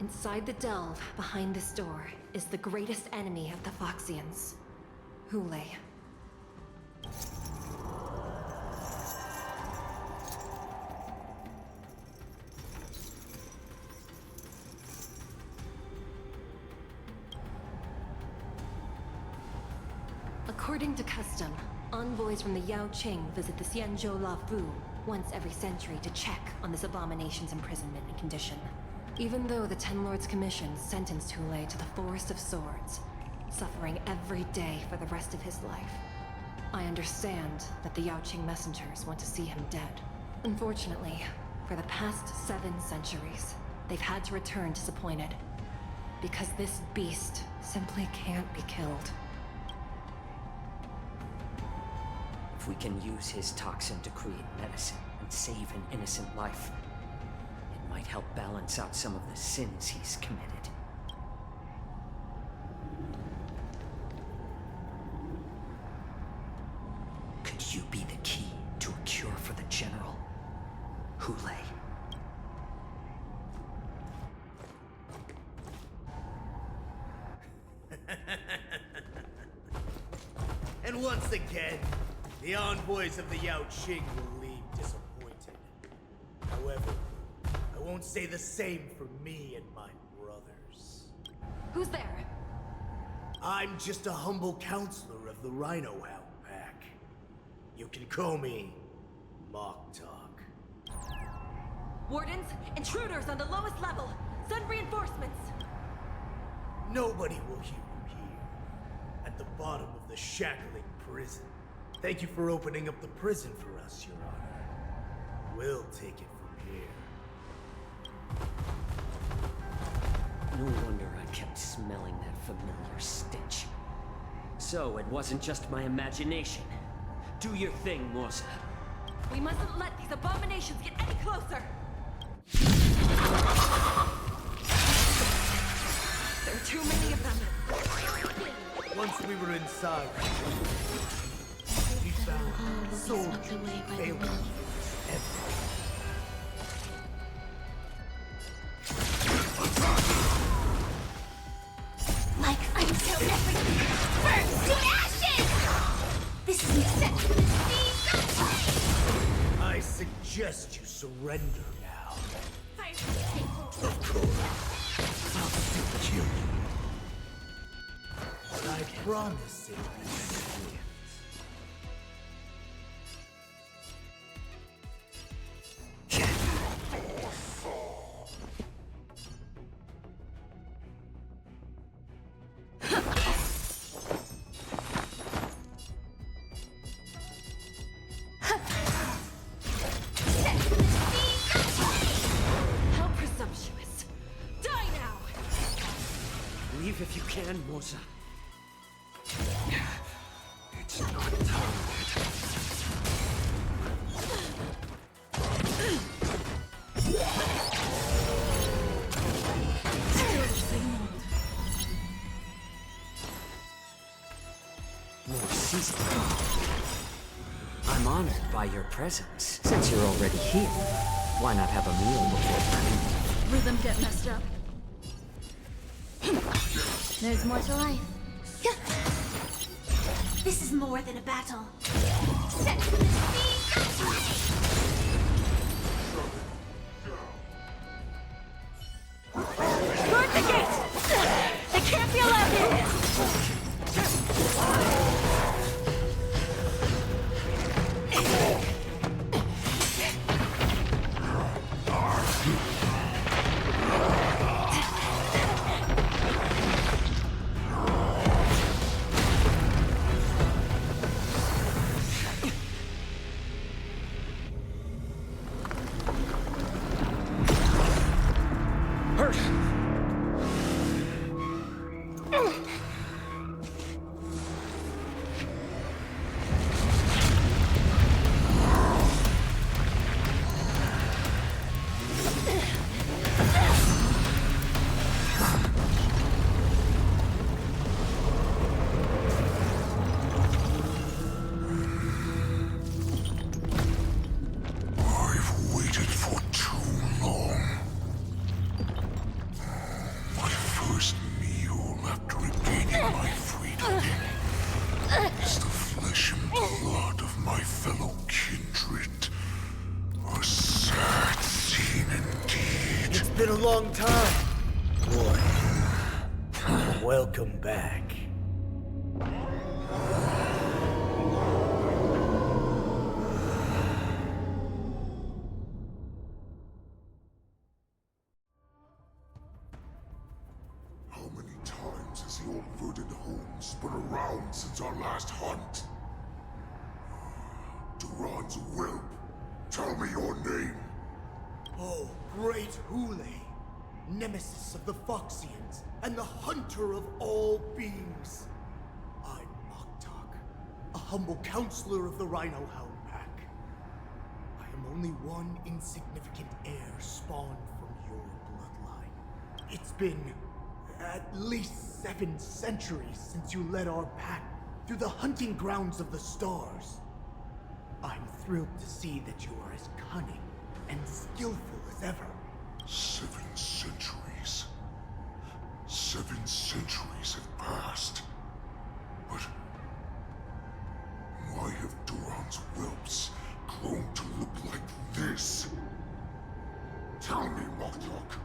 Inside the delve, behind this door, is the greatest enemy of the Foxians, Hule. According to custom, envoys from the Yao Qing visit the Xianzhou Lafu once every century to check on this abomination's imprisonment and condition. Even though the Ten Lords Commission sentenced Hule to the Forest of Swords, suffering every day for the rest of his life, I understand that the Yao Qing messengers want to see him dead. Unfortunately, for the past 7 centuries, they've had to return disappointed, because this beast simply can't be killed. If we can use his toxin to create medicine and save an innocent life, it might help balance out some of the sins he's committed. Could you be the key to a cure for the General, Hule? And once again, the envoys of the Yao Qing will leave disappointed. However, I won't say the same for me and my brothers. Who's there? I'm just a humble counselor of the Rhino Hound Pack. You can call me Mock Talk. Wardens, intruders on the lowest level! Send reinforcements! Nobody will hear you here. At the bottom of the shackling prison. Thank you for opening up the prison for us, Your Honor. We'll take it from here. No wonder I kept smelling that familiar stench. So it wasn't just my imagination. Do your thing, Morsa. We mustn't let these abominations get any closer! There are too many of them. Once we were inside, we found soldiers failing everything. Like until everything burns to ashes! This is an exception. I suggest you surrender now. Of course, I'll still kill you. But I promise it will be swift. How presumptuous! Die now! Leave if you can, Morsa. It's not time More seasoning. I'm honored by your presence. Since you're already here, why not have a meal before Rhythm get messed up. There's more to life. This is more than a battle. Set for the Guard the gate! They can't be allowed in! a long time. Boy, welcome back. How many times has the old verdant home spun around since our last hunt? Duran's whelp, tell me your name. Oh, great Hule, nemesis of the Foxians, and the hunter of all beings. I'm Moktok, a humble counselor of the Rhino Hound Pack. I am only one insignificant heir spawned from your bloodline. It's been at least 7 centuries since you led our pack through the hunting grounds of the stars. I'm thrilled to see that you are as cunning and skillful as ever. 7 centuries. 7 centuries have passed. But why have Duran's whelps grown to look like this? Tell me, Moktok,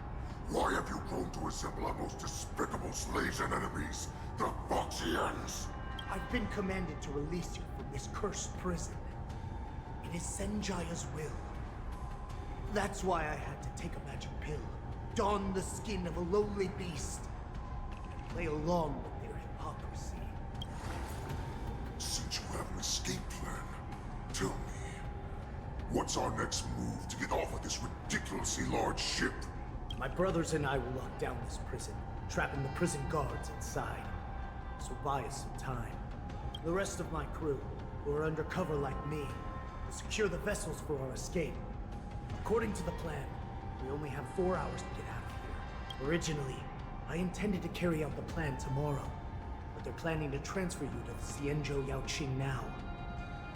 why have you grown to resemble our most despicable slaves and enemies, the Foxians? I've been commanded to release you from this cursed prison. It is Senjaya's will. That's why I had to take a magic pill, don the skin of a lowly beast, and play along with their hypocrisy. Since you have an escape plan, tell me, what's our next move to get off of this ridiculously large ship? My brothers and I will lock down this prison, trapping the prison guards inside. So buy us some time. The rest of my crew, who are undercover like me, will secure the vessels for our escape. According to the plan, we only have 4 hours to get out of here. Originally, I intended to carry out the plan tomorrow, but they're planning to transfer you to the Xianzhou Yaoqing now.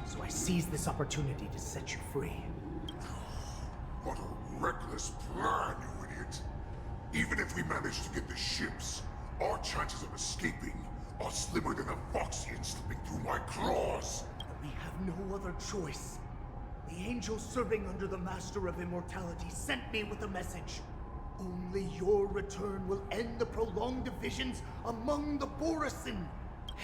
So I seized this opportunity to set you free. What a reckless plan, you idiot! Even if we manage to get the ships, our chances of escaping are slimmer than a Foxian slipping through my claws! But we have no other choice. The angel serving under the Master of Immortality sent me with a message. Only your return will end the prolonged divisions among the Borisin.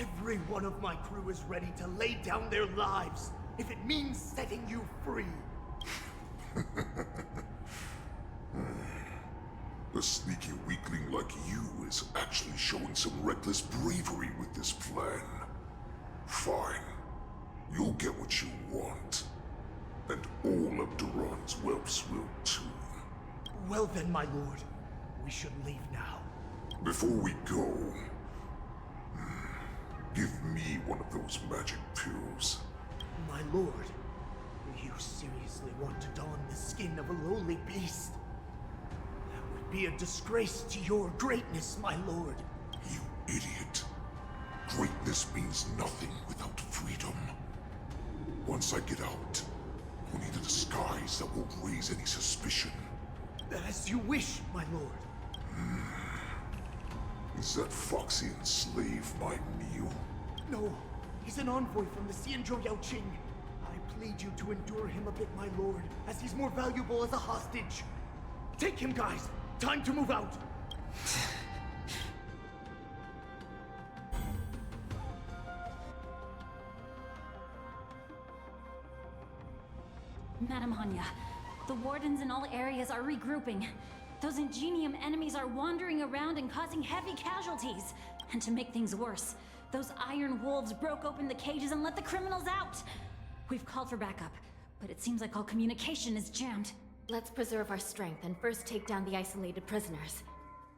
Every one of my crew is ready to lay down their lives if it means setting you free. A sneaky weakling like you is actually showing some reckless bravery with this plan. Fine. You'll get what you want. And all of Duran's whelps will too. Well then, my lord. We should leave now. Before we go, give me one of those magic pills. My lord, do you seriously want to don the skin of a lowly beast? That would be a disgrace to your greatness, my lord. You idiot. Greatness means nothing without freedom. Once I get out, I'll need a disguise that won't raise any suspicion. As you wish, my lord. Is that Foxian slave my meal? No, he's an envoy from the Xianzhou Yaoqing. I plead you to endure him a bit, my lord, as he's more valuable as a hostage. Take him, guys. Time to move out. Madam Hanya, the wardens in all areas are regrouping. Those Ingenium enemies are wandering around and causing heavy casualties. And to make things worse, those iron wolves broke open the cages and let the criminals out. We've called for backup, but it seems like all communication is jammed. Let's preserve our strength and first take down the isolated prisoners.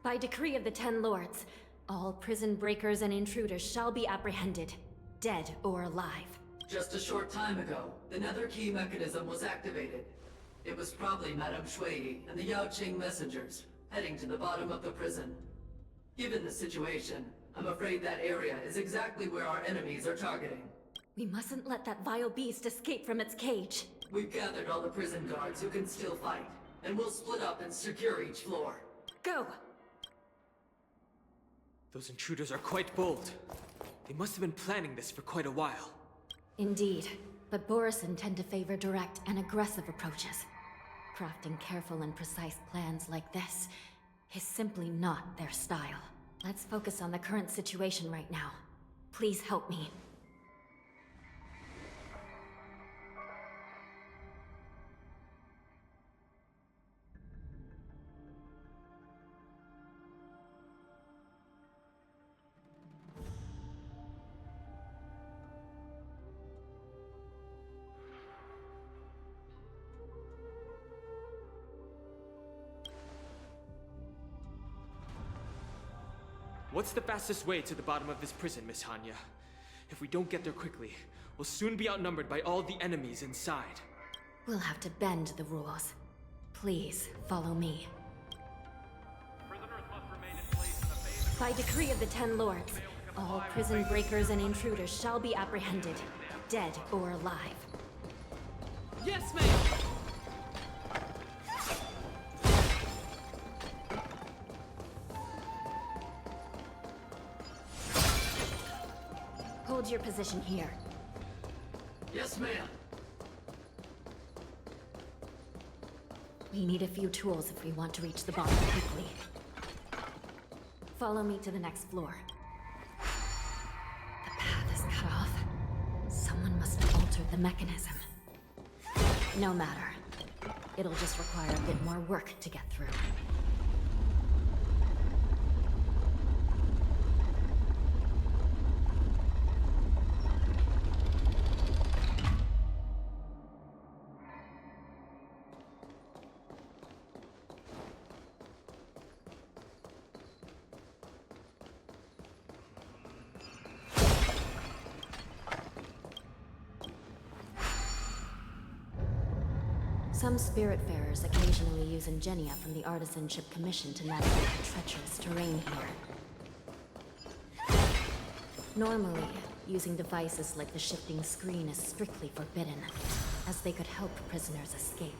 By decree of the 10 Lords, all prison breakers and intruders shall be apprehended, dead or alive. Just a short time ago, the nether key mechanism was activated. It was probably Madame Shui and the Yaoqing messengers, heading to the bottom of the prison. Given the situation, I'm afraid that area is exactly where our enemies are targeting. We mustn't let that vile beast escape from its cage. We've gathered all the prison guards who can still fight, and we'll split up and secure each floor. Go! Those intruders are quite bold. They must have been planning this for quite a while. Indeed, but Borisin tend to favor direct and aggressive approaches. Crafting careful and precise plans like this is simply not their style. Let's focus on the current situation right now. Please help me. What's the fastest way to the bottom of this prison, Miss Hanya? If we don't get there quickly, we'll soon be outnumbered by all the enemies inside. We'll have to bend the rules. Please, follow me. By decree of the Ten Lords, all prison breakers and intruders shall be apprehended, dead or alive. Yes, ma'am! Hold your position here. Yes, ma'am. We need a few tools if we want to reach the bottom quickly. Follow me to the next floor. The path is cut off. Someone must have altered the mechanism. No matter. It'll just require a bit more work to get through. Some Spiritfarers occasionally use ingenia from the Artisanship Commission to navigate the treacherous terrain here. Normally, using devices like the shifting screen is strictly forbidden, as they could help prisoners escape.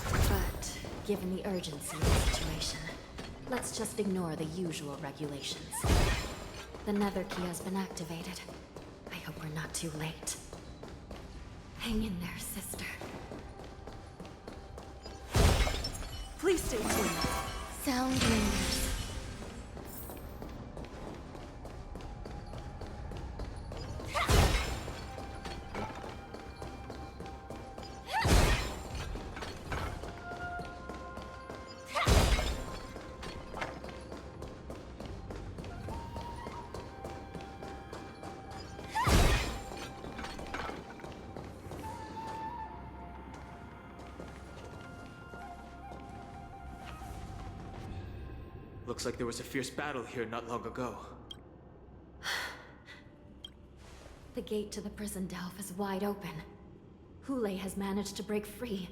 But, given the urgency of the situation, let's just ignore the usual regulations. The Nether Key has been activated. I hope we're not too late. Hang in there, sister. Please stay tuned. Sound lingers. Looks like there was a fierce battle here not long ago. The gate to the prison delve is wide open. Hulei has managed to break free.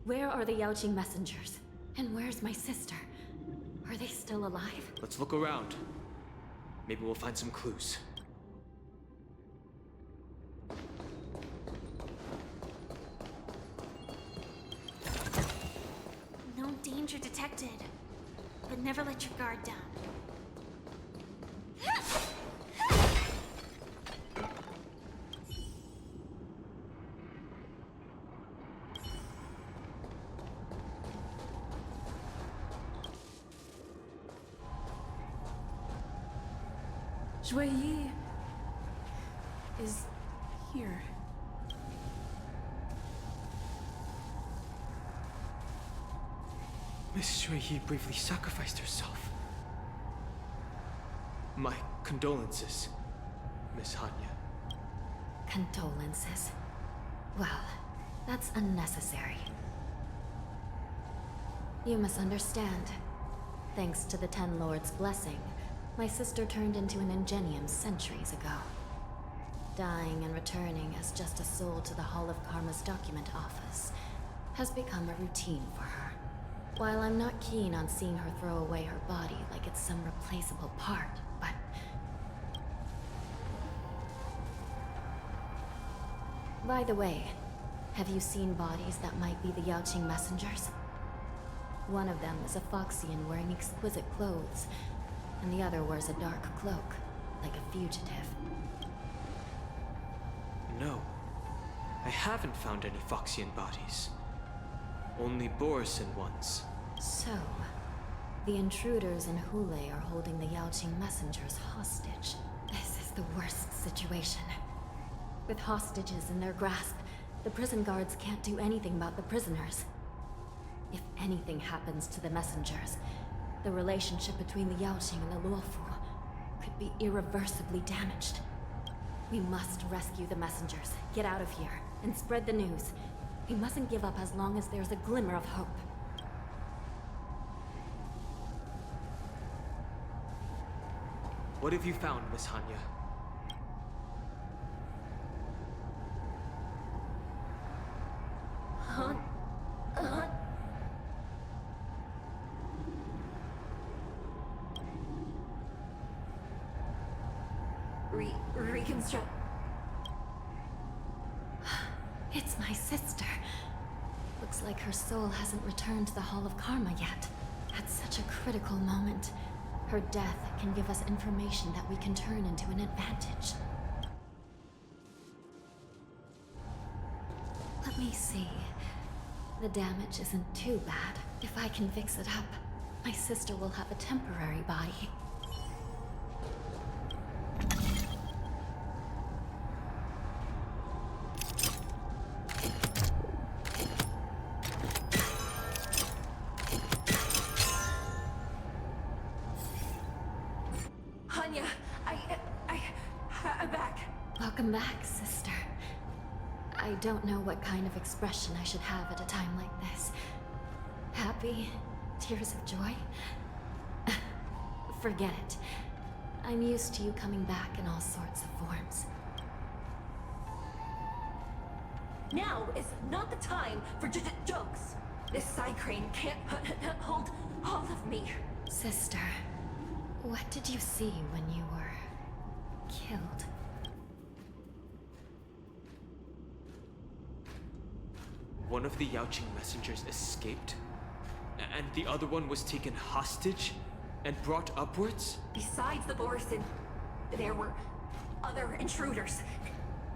Where are the Yaoqing messengers? And where's my sister? Are they still alive? Let's look around. Maybe we'll find some clues. No danger detected. But never let your guard down. Yi is here. Miss Shuiyi bravely sacrificed herself. My condolences, Miss Hanya. Condolences. Well, that's unnecessary. You misunderstand. Thanks to the Ten Lords' blessing, my sister turned into an Ingenium centuries ago. Dying and returning as just a soul to the Hall of Karma's document office has become a routine for her. While I'm not keen on seeing her throw away her body like it's some replaceable part, but... By the way, have you seen bodies that might be the Yaoqing messengers? One of them is a Foxian wearing exquisite clothes, and the other wears a dark cloak, like a fugitive. no. I haven't found any Foxian bodies. Only Borisin ones. So, the intruders in Hule are holding the Yaoqing messengers hostage. This is the worst situation. With hostages in their grasp, the prison guards can't do anything about the prisoners. If anything happens to the messengers, the relationship between the Yaoqing and the Luofu could be irreversibly damaged. We must rescue the messengers, get out of here, and spread the news. We mustn't give up as long as there's a glimmer of hope. What have you found, Miss Hanya? Reconstruct. It's my sister. Looks like her soul hasn't returned to the Hall of Karma yet. At such a critical moment, her death can give us information that we can turn into an advantage. Let me see. The damage isn't too bad. If I can fix it up, my sister will have a temporary body. Welcome back, sister. I don't know what kind of expression I should have at a time like this. Happy? Tears of joy? Forget it. I'm used to you coming back in all sorts of forms. Now is not the time for jokes. This side crane can't hold all of me. Sister, what did you see when you were killed? One of the Yaoqing messengers escaped, and the other one was taken hostage and brought upwards? Besides the Borisin, there were other intruders.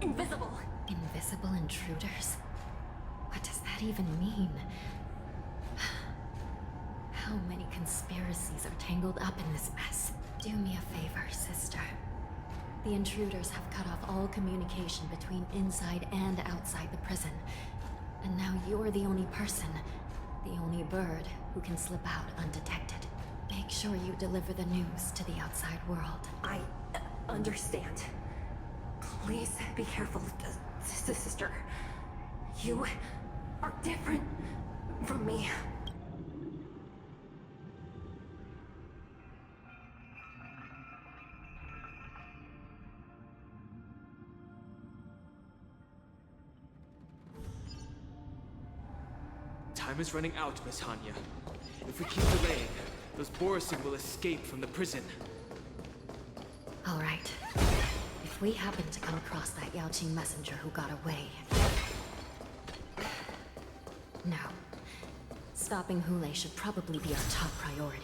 Invisible. Invisible intruders? What does that even mean? How many conspiracies are tangled up in this mess? Do me a favor, sister. The intruders have cut off all communication between inside and outside the prison. And now you're the only person, the only bird, who can slip out undetected. Make sure you deliver the news to the outside world. I understand. Please be careful, sister. You are different from me. Time is running out, Miss Hanya. If we keep delaying, those Borisin will escape from the prison. All right. If we happen to come across that Yaoqing messenger who got away... No. Stopping Hule should probably be our top priority.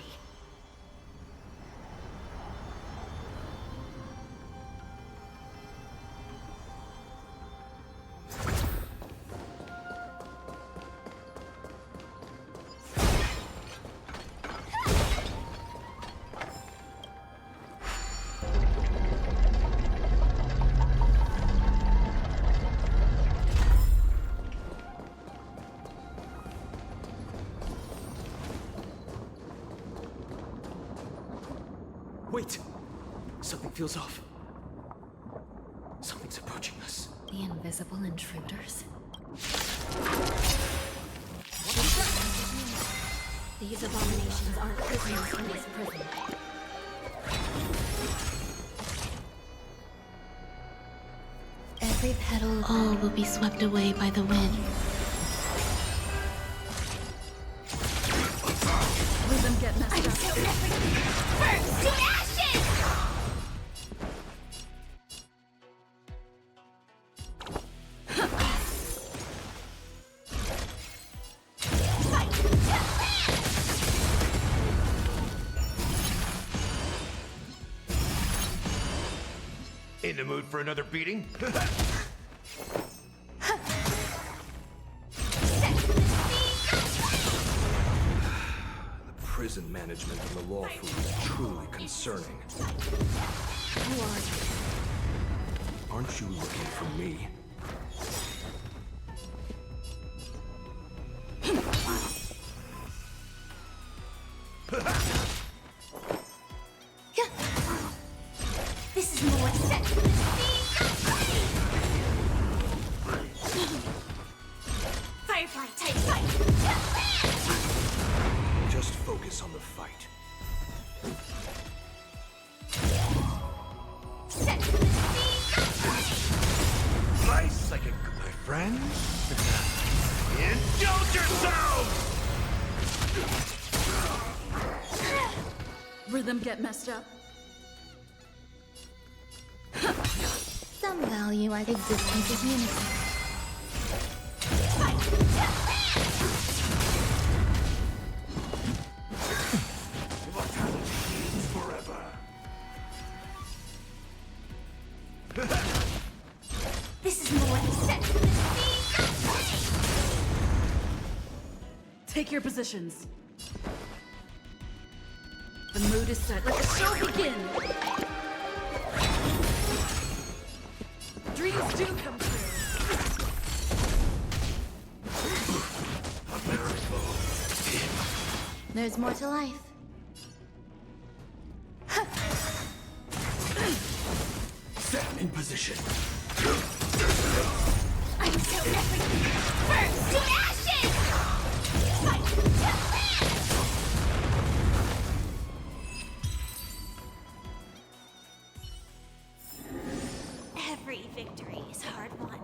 Wait! Something feels off. Something's approaching us. The invisible intruders? These abominations aren't prisoners in this prison. Every petal, all will be swept away by the wind. Rhythm get messed up. Burn to ashes! In the mood for another beating? prison management and the lawful is truly concerning. Who are you? Aren't you looking for me? This is more set for the Firefly type fight! Just focus on the fight. Set for the Nice psychic, my friend. Indulge yourself! Rhythm get messed up. Some value our existence as unity. This is more set for the Take your positions. The mood is set. Let the show begin! Dreams do come true. There's more to life. Set in position. I'm so everything! Burn to ashes! Every victory is hard won.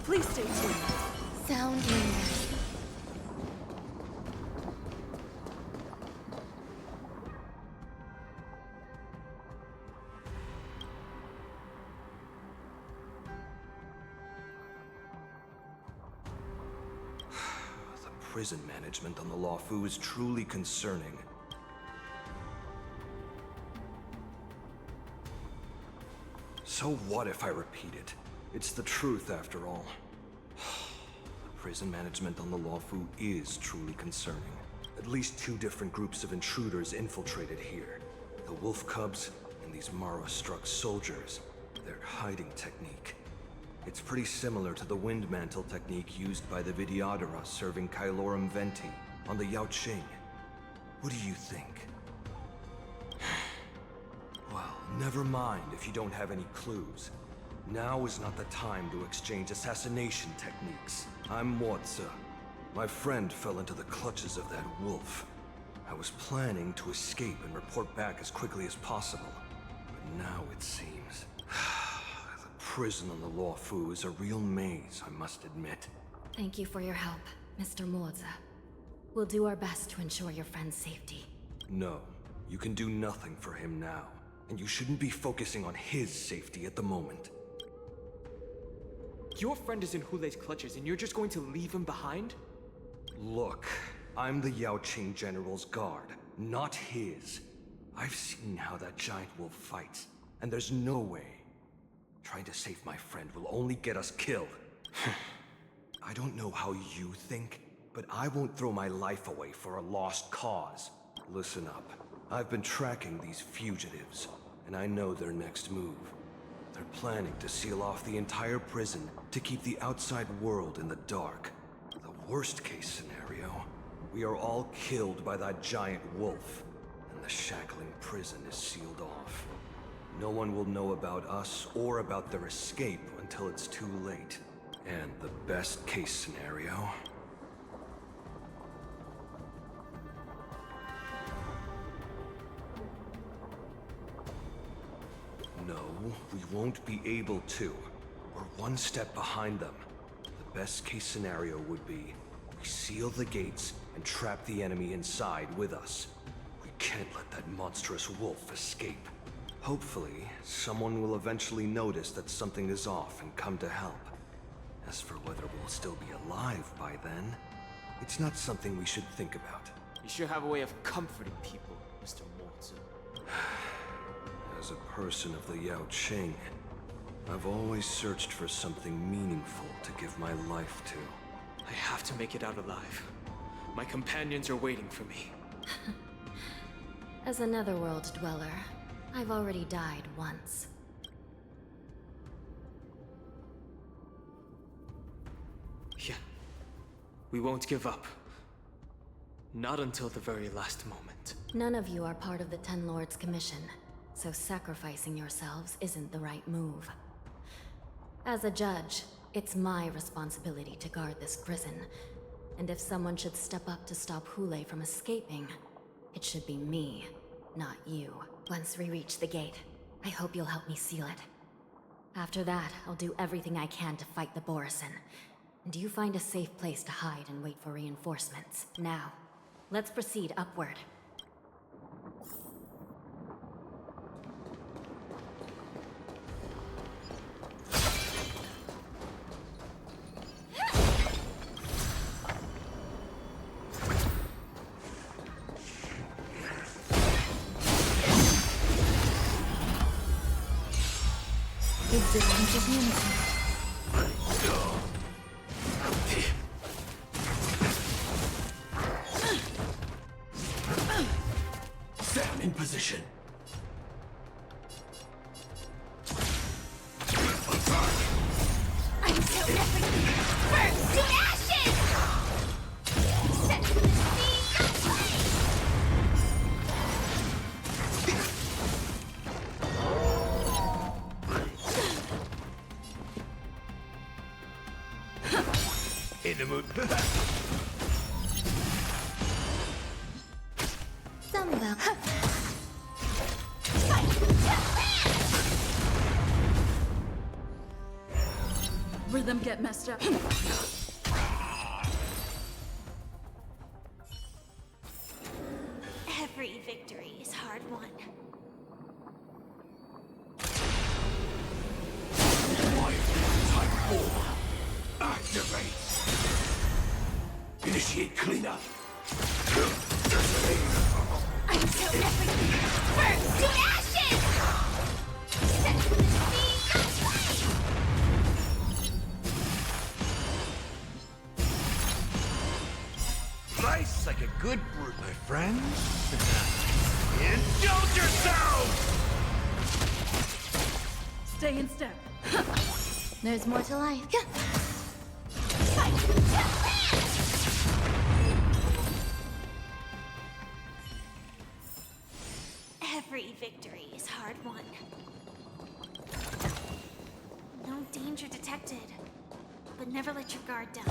Please stay tuned. Sound lingers. Prison management on the Lawfu is truly concerning. So what if I repeat it? It's the truth after all. Prison management on the Lawfu is truly concerning. At least 2 different groups of intruders infiltrated here. The Wolf Cubs and these Mara-struck soldiers. Their hiding technique. It's pretty similar to the wind mantle technique used by the Vidyadhara serving Kylorum Venti on the Yaoqing. What do you think? Well, never mind if you don't have any clues. Now is not the time to exchange assassination techniques. I'm Moza. My friend fell into the clutches of that wolf. I was planning to escape and report back as quickly as possible. But now it seems... Prison on the Lawfu is a real maze, I must admit. Thank you for your help, Mr. Moza. We'll do our best to ensure your friend's safety. No, you can do nothing for him now. And you shouldn't be focusing on his safety at the moment. Your friend is in Hulei's clutches and you're just going to leave him behind? Look, I'm the Yaoqing General's guard, not his. I've seen how that giant wolf fights, and there's no way. Trying to save my friend will only get us killed. I don't know how you think, but I won't throw my life away for a lost cause. Listen up. I've been tracking these fugitives, and I know their next move. They're planning to seal off the entire prison to keep the outside world in the dark. The worst case scenario, we are all killed by that giant wolf, and the shackling prison is sealed off. No one will know about us or about their escape until it's too late. And the best case scenario... No, we won't be able to. We're one step behind them. The best case scenario would be we seal the gates and trap the enemy inside with us. We can't let that monstrous wolf escape. Hopefully, someone will eventually notice that something is off and come to help. As for whether we'll still be alive by then, it's not something we should think about. You sure have a way of comforting people, Mr. Moza. As a person of the Yao Qing, I've always searched for something meaningful to give my life to. I have to make it out alive. My companions are waiting for me. As a netherworld dweller, I've already died once. Yeah. We won't give up. Not until the very last moment. None of you are part of the Ten Lords' commission, so sacrificing yourselves isn't the right move. As a judge, it's my responsibility to guard this prison, and if someone should step up to stop Hule from escaping, it should be me, not you. Once we reach the gate, I hope you'll help me seal it. After that, I'll do everything I can to fight the Borisin. And you find a safe place to hide and wait for reinforcements. Now, let's proceed upward. Existence is unity. Sam in position. I'm so everything burns to ashes! Set to the In the mood. Somewhere. Rhythm get messed up. Every victory is hard won. Type 4. Activate. Initiate cleanup. I'm so everything burns to ashes! Set to the Nice like a good brew, my friends. Indulge yourself! Stay in step. There's more to life. Every victory is hard won. No danger detected, but never let your guard down.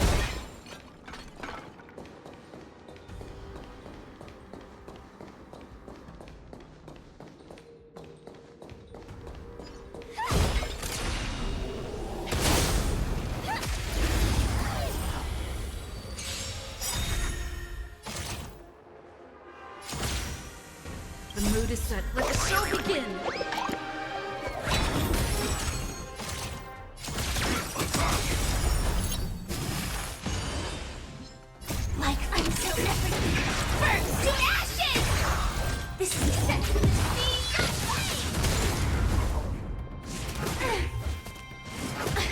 The mood is set. Let the show begin! Like I'm so everything burns to ashes! This is set to the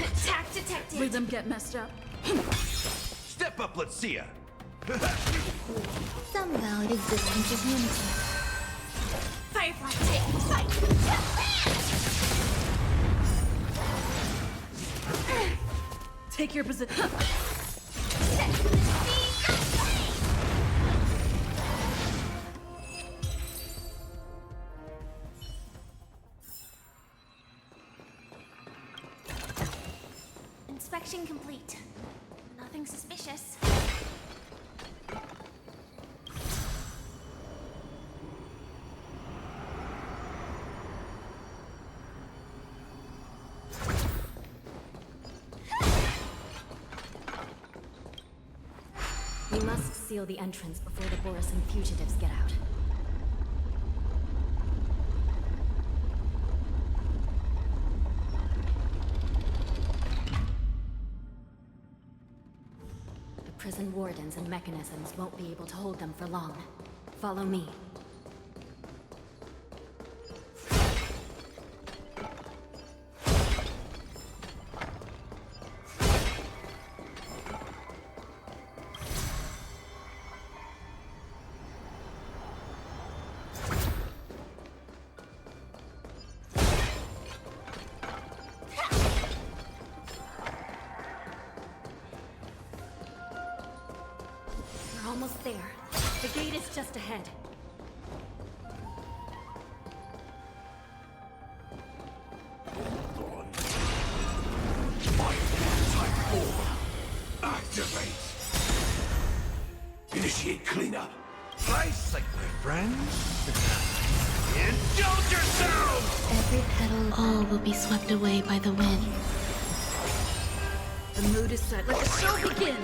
Attack detected! Rhythm get messed up. Step up, let's see ya. Somehow existence is unity. Firefly take fight! Take your position. Inspection complete. Nothing suspicious. We must seal the entrance before the Borisin fugitives get out. The prison wardens and mechanisms won't be able to hold them for long. Follow me. almost there. The gate is just ahead. Activate! Initiate cleanup! Nice, like my friends. Indulge yourself! Every petal, all will be swept away by the wind. The mood is set. Let the show begin!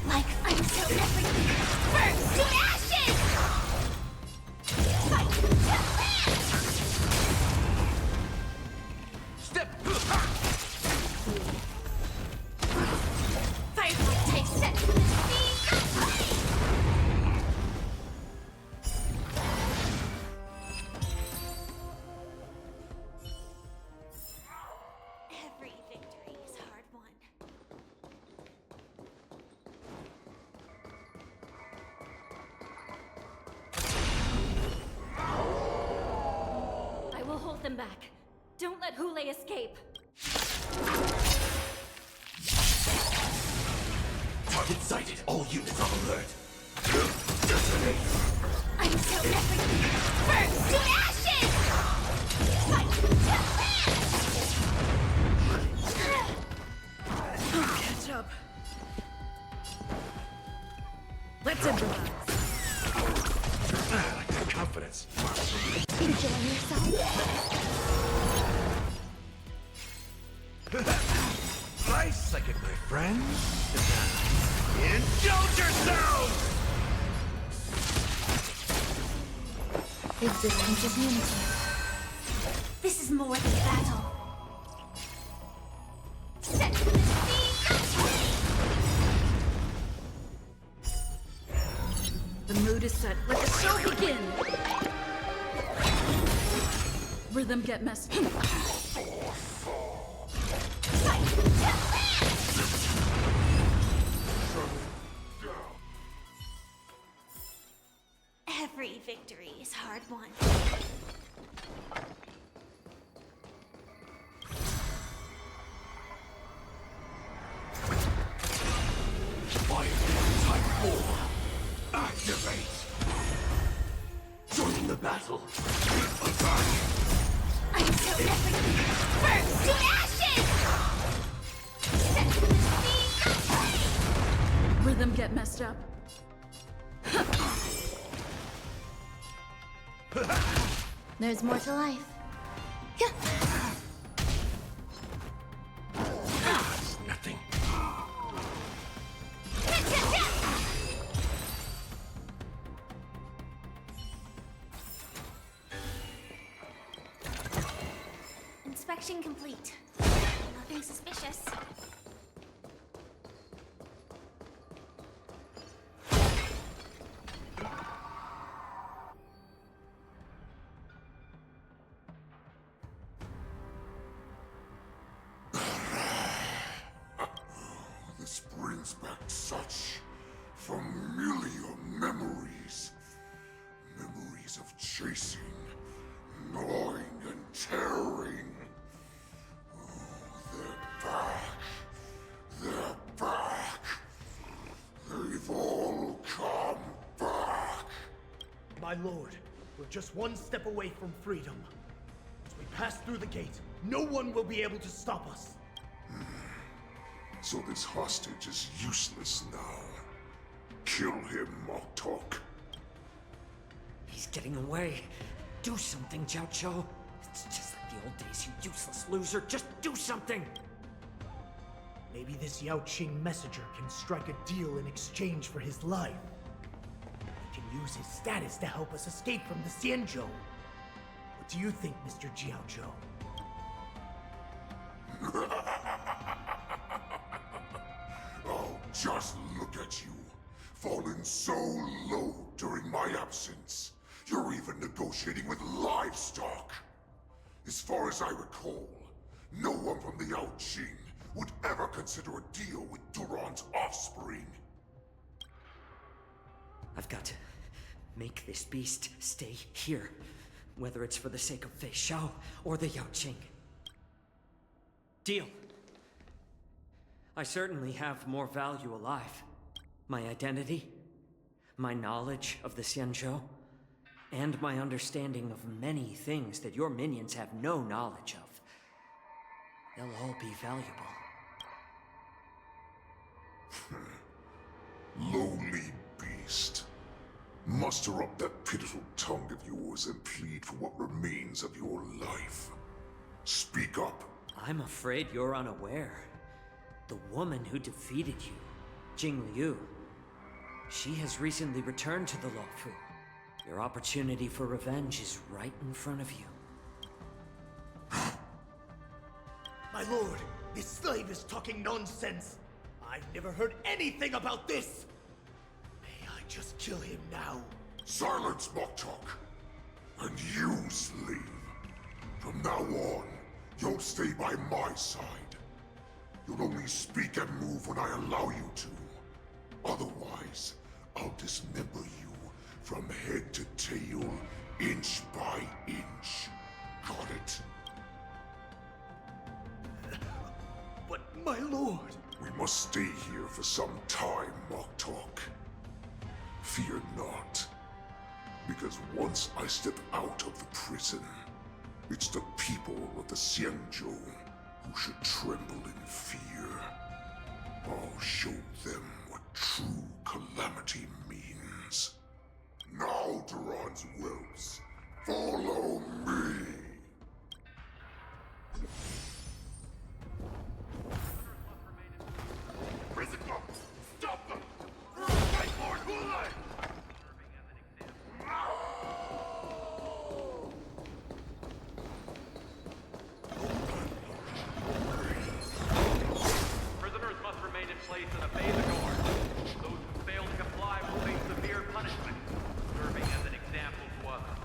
Like until everything burns to ashes! Fight to last! Step! Firefly type set to the sea of flame! Every victory is hard won. I will hold them back. Don't let Hule escape. Target sighted. All units on alert. Detonate. Until everything burns to ashes! Fight to last! Don't catch up. Let's improvise. I like that confidence. Enjoy yourself. Nice, second, my friends. Indulge yourself! Existence is unity. This is more than battle. Set to the sea of flame! The mood is set. Let the show begin! Rhythm get messy. Fight to last! Every victory is hard won. Fire type 4. Activate! Joining the battle. Attack! Until everything burns to ashes! Set to the sea of flame! Rhythm get messed up. There's more to life. It's nothing. Inspection complete. Nothing suspicious. This brings back such familiar memories. Memories of chasing, gnawing, and tearing. Oh, they're back. They're back. They've all come back. My lord, we're just one step away from freedom. As we pass through the gate, no one will be able to stop us. So this hostage is useless now. Kill him, Moktok. He's getting away. Do something, Jiao Cho. It's just like the old days, you useless loser. Just do something! Maybe this Yao Qing messenger can strike a deal in exchange for his life. He can use his status to help us escape from the Xianzhou. What do you think, Mr. Jiao Zhou? Oh, just look at you. Fallen so low during my absence. You're even negotiating with livestock. As far as I recall, no one from the Yao Qing would ever consider a deal with Duran's offspring. I've got to Make this beast stay here, whether it's for the sake of Fei Shao or the Yaoqing. Deal. I certainly have more value alive. My identity, my knowledge of the Xianzhou, and my understanding of many things that your minions have no knowledge of. They'll all be valuable. Lowly beast. Muster up that pitiful tongue of yours and plead for what remains of your life. Speak up. I'm afraid you're unaware. The woman who defeated you, Jing Liu, she has recently returned to the Luofu. Your opportunity for revenge is right in front of you. My lord, this slave is talking nonsense. I've never heard anything about this. May I just kill him now? Silence, mock talk. And you, slave. From now on, you'll stay by my side. You'll only speak and move when I allow you to. Otherwise, I'll dismember you from head to tail, inch by inch. Got it? But my lord... We must stay here for some time, mock talk. Fear not. Because once I step out of the prison, it's the people of the Xianzhou who should tremble in fear. I'll show them what true calamity means. Now, Duran's whelps, follow me! Prison guards, stop them! Fight for Hulai! Prisoners must remain in place and obey the guard. Those who fail to comply will face severe punishment, serving as an example to others.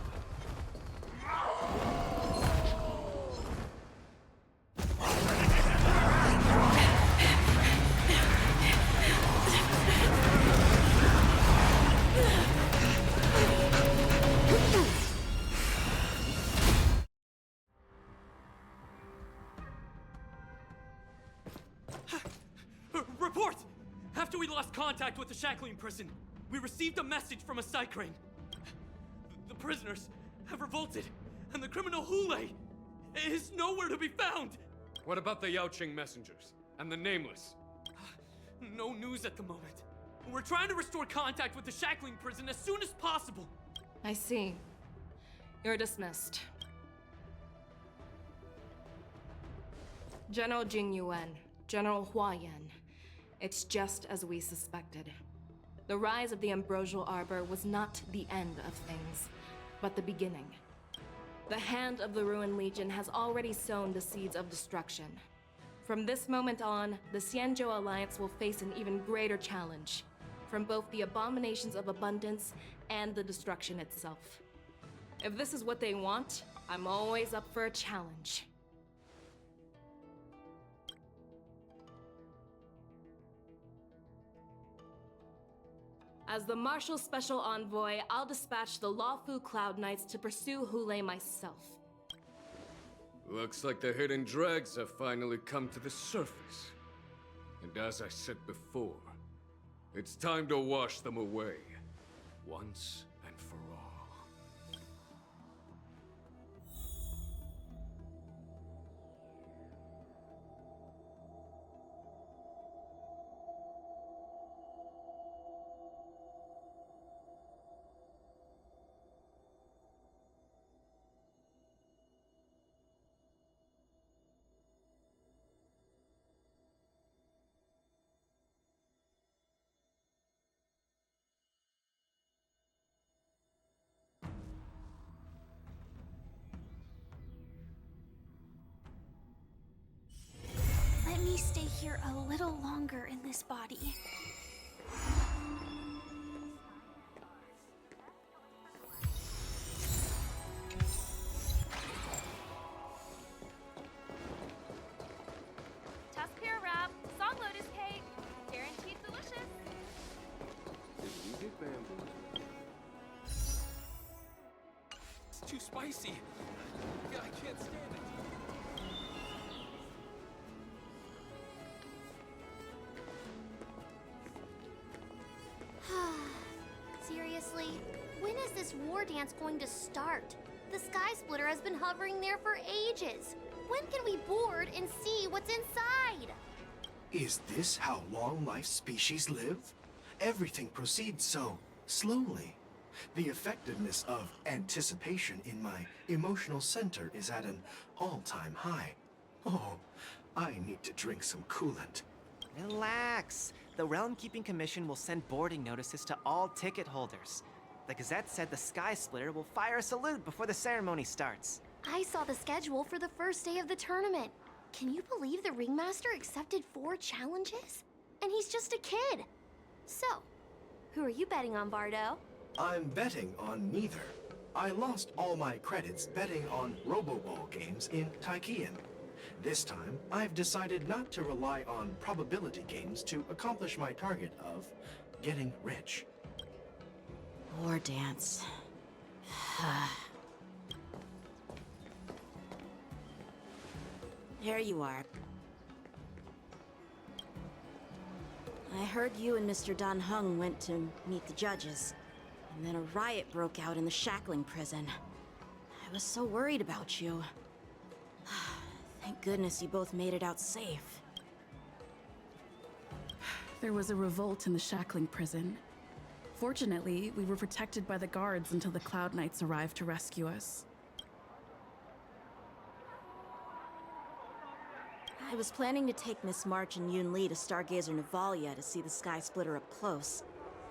Report! After we lost contact with the shackling prison, we received a message from a Psycrane. The prisoners have revolted, and the criminal Hulei is nowhere to be found! What about the Yaoqing messengers? And the Nameless? No news at the moment. We're trying to restore contact with the shackling prison as soon as possible. I see. You're dismissed. General Jing Yuan, General Hua Yan. It's just as we suspected. The rise of the Ambrosial Arbor was not the end of things, but the beginning. The hand of the Ruined Legion has already sown the seeds of destruction. From this moment on, the Xianzhou Alliance will face an even greater challenge, from both the abominations of abundance and the destruction itself. If this is what they want, I'm always up for a challenge. As the Marshal Special Envoy, I'll dispatch the Luofu Cloud Knights to pursue Hulei myself. Looks like the hidden dregs have finally come to the surface. And as I said before, it's time to wash them away, once and for all. Let me stay here a little longer in this body. Tuskpear wrap, song lotus cake, guaranteed delicious. It's too spicy. I can't stand it. Seriously? When is this war dance going to start? The Sky Splitter has been hovering there for ages. When can we board and see what's inside? Is this how long-life species live? Everything proceeds so slowly. The effectiveness of anticipation in my emotional center is at an all-time high. Oh, I need to drink some coolant. Relax. The Realm Keeping Commission will send boarding notices to all ticket holders. The Gazette said the Sky Splitter will fire a salute before the ceremony starts. I saw the schedule for the first day of the tournament. Can you believe the Ringmaster accepted 4 challenges? And he's just a kid. So, who are you betting on, Bardo? I'm betting on neither. I lost all my credits betting on Roboball games in Taikian. This time, I've decided not to rely on probability games to accomplish my target of getting rich. War dance. There you are. I heard you and Mr. Dan Heng went to meet the judges, and then a riot broke out in the shackling prison. I was so worried about you. Thank goodness you both made it out safe. There was a revolt in the shackling prison. Fortunately, we were protected by the guards until the Cloud Knights arrived to rescue us. I was planning to take Miss March and Yoon Lee to Stargazer Navalia to see the Sky Splitter up close,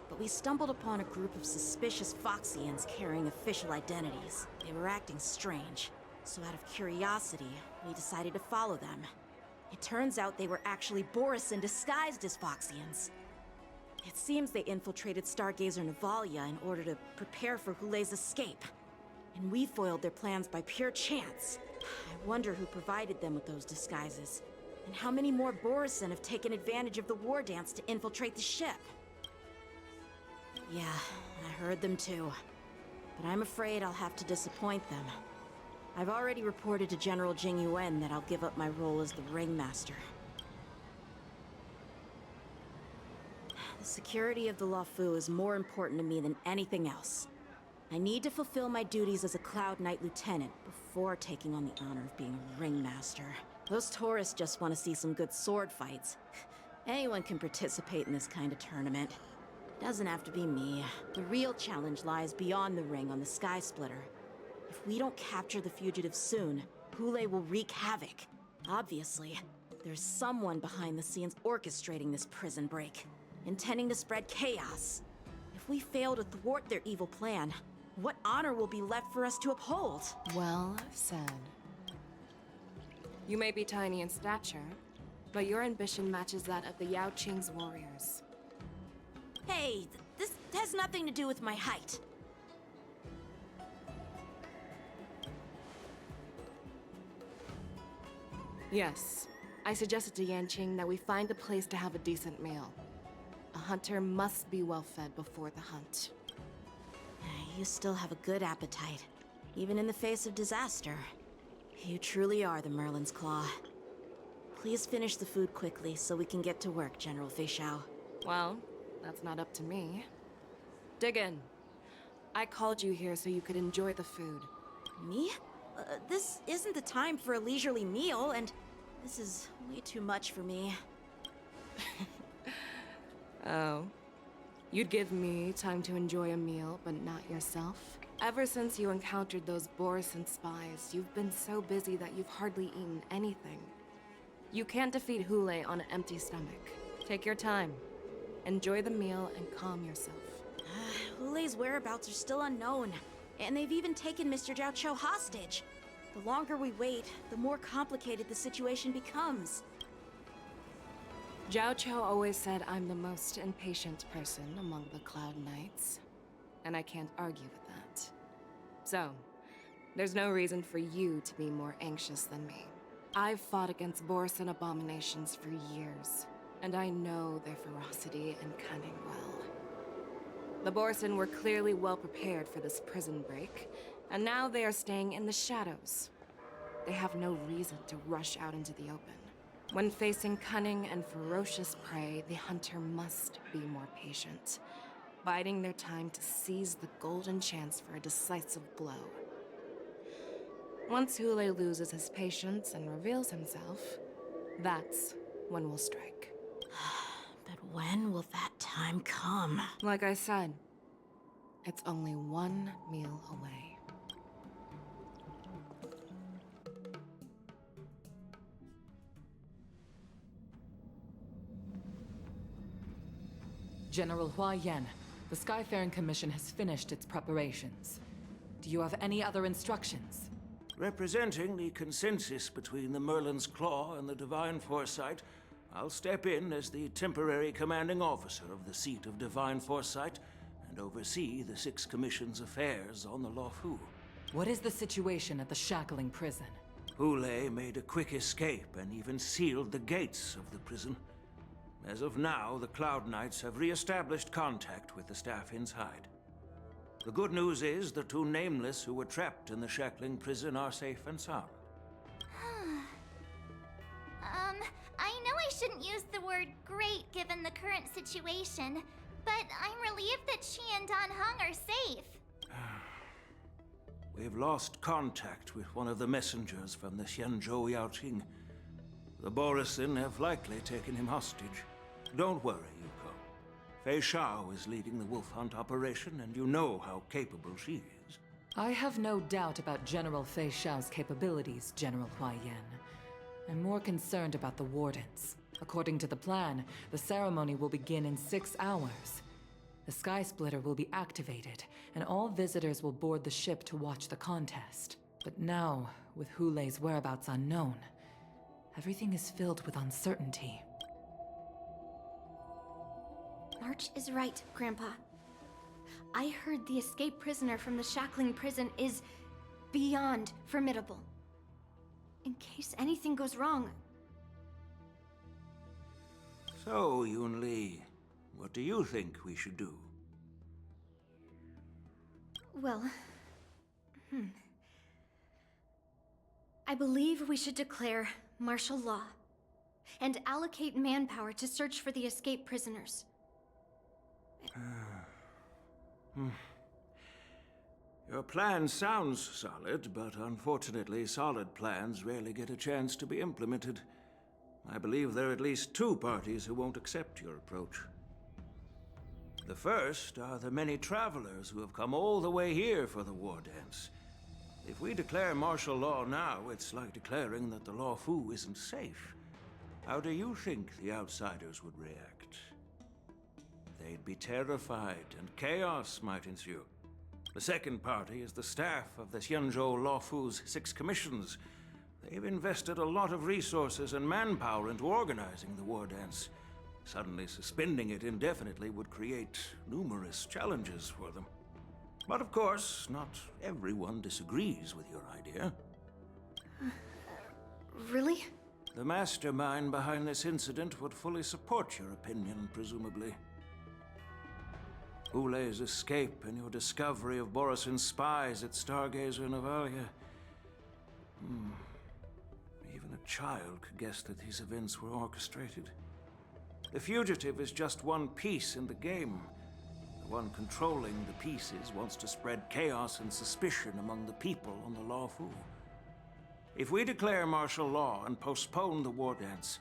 but we stumbled upon a group of suspicious Foxians carrying official identities. They were acting strange, so out of curiosity, we decided to follow them. It turns out they were actually Borisin disguised as Foxians. It seems they infiltrated Stargazer Navalia in order to prepare for Hulei's escape, and we foiled their plans by pure chance. I wonder who provided them with those disguises, and how many more Borisin have taken advantage of the war dance to infiltrate the ship. Yeah, I heard them too, but I'm afraid I'll have to disappoint them. I've already reported to General Jing Yuan that I'll give up my role as the Ringmaster. The security of the Luofu is more important to me than anything else. I need to fulfill my duties as a Cloud Knight Lieutenant before taking on the honor of being a Ringmaster. Those tourists just want to see some good sword fights. Anyone can participate in this kind of tournament. Doesn't have to be me. The real challenge lies beyond the ring on the Sky Splitter. If we don't capture the fugitives soon, Hulei will wreak havoc. Obviously, there's someone behind the scenes orchestrating this prison break, intending to spread chaos. If we fail to thwart their evil plan, what honor will be left for us to uphold? Well said. You may be tiny in stature, but your ambition matches that of the Yao Qing's warriors. Hey, this has nothing to do with my height. Yes, I suggested to Yanqing that we find a place to have a decent meal. A hunter must be well fed before the hunt. You still have a good appetite, even in the face of disaster. You truly are the Merlin's Claw. Please finish the food quickly so we can get to work, General Feixiao. Well, that's not up to me. Dig in. I called you here so you could enjoy the food. Me? This isn't the time for a leisurely meal, and this is way too much for me. Oh. You'd give me time to enjoy a meal, but not yourself? Ever since you encountered those Borisin spies, you've been so busy that you've hardly eaten anything. You can't defeat Hulei on an empty stomach. Take your time. Enjoy the meal and calm yourself. Hulei's whereabouts are still unknown, and they've even taken Mr. Zhao Cho hostage. The longer we wait, the more complicated the situation becomes. Zhao Cho always said I'm the most impatient person among the Cloud Knights, and I can't argue with that. So, there's no reason for you to be more anxious than me. I've fought against Borisin abominations for years, and I know their ferocity and cunning well. The Borisin were clearly well prepared for this prison break, And now they are staying in the shadows. They have no reason to rush out into the open. When facing cunning and ferocious prey, the hunter must be more patient, biding their time to seize the golden chance for a decisive blow. Once Hule loses his patience and reveals himself, that's when we'll strike. But when will that time come? Like I said, it's only one meal away. General Hua Yan, the Skyfaring Commission has finished its preparations. Do you have any other instructions? Representing the consensus between the Merlin's Claw and the Divine Foresight, I'll step in as the temporary commanding officer of the seat of Divine Foresight and oversee the Six Commission's affairs on the Luofu. What is the situation at the Shackling prison? Hule made a quick escape and even sealed the gates of the prison. As of now, the Cloud Knights have re-established contact with the staff inside. The good news is the two Nameless who were trapped in the Shackling prison are safe and sound. I know I shouldn't use the word great given the current situation, but I'm relieved that she and Dan Heng are safe. We've lost contact with one of the messengers from the Xianzhou Yaoqing. The Borisin have likely taken him hostage. Don't worry, Yuko. Fei Shao is leading the wolf hunt operation, and you know how capable she is. I have no doubt about General Fei Shao's capabilities, General Hua Yan. I'm more concerned about the Wardens. According to the plan, the ceremony will begin in 6 hours. The Sky Splitter will be activated, and all visitors will board the ship to watch the contest. But now, with Hule's whereabouts unknown, everything is filled with uncertainty. March is right, Grandpa. I heard the escaped prisoner from the Shackling prison is beyond formidable. In case anything goes wrong. So, Yun Li, what do you think we should do? Well, I believe we should declare martial law and allocate manpower to search for the escaped prisoners. Your plan sounds solid, but unfortunately, solid plans rarely get a chance to be implemented. I believe there are at least 2 parties who won't accept your approach. The first are the many travelers who have come all the way here for the war dance. If we declare martial law now, it's like declaring that the Luofu isn't safe. How do you think the outsiders would react? They'd be terrified, and chaos might ensue. The second party is the staff of the Xianzhou Luofu's 6 commissions. They've invested a lot of resources and manpower into organizing the war dance. Suddenly suspending it indefinitely would create numerous challenges for them. But of course, not everyone disagrees with your idea. Really? The mastermind behind this incident would fully support your opinion, presumably. Hule's escape and your discovery of Borisin's spies at Stargazer Navalia. Even a child could guess that these events were orchestrated. The fugitive is just one piece in the game. The one controlling the pieces wants to spread chaos and suspicion among the people on the Luofu. If we declare martial law and postpone the war dance,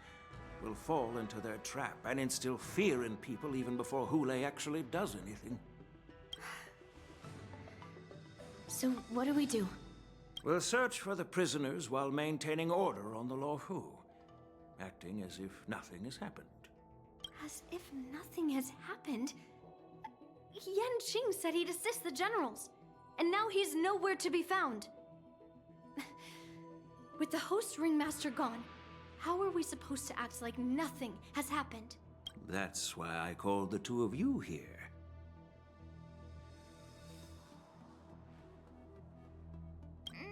we'll fall into their trap and instill fear in people even before Hule actually does anything. So what do we do? We'll search for the prisoners while maintaining order on the Luofu, acting as if nothing has happened. As if nothing has happened? Yan Qing said he'd assist the generals, and now he's nowhere to be found. With the host ringmaster gone, how are we supposed to act like nothing has happened? That's why I called the 2 of you here.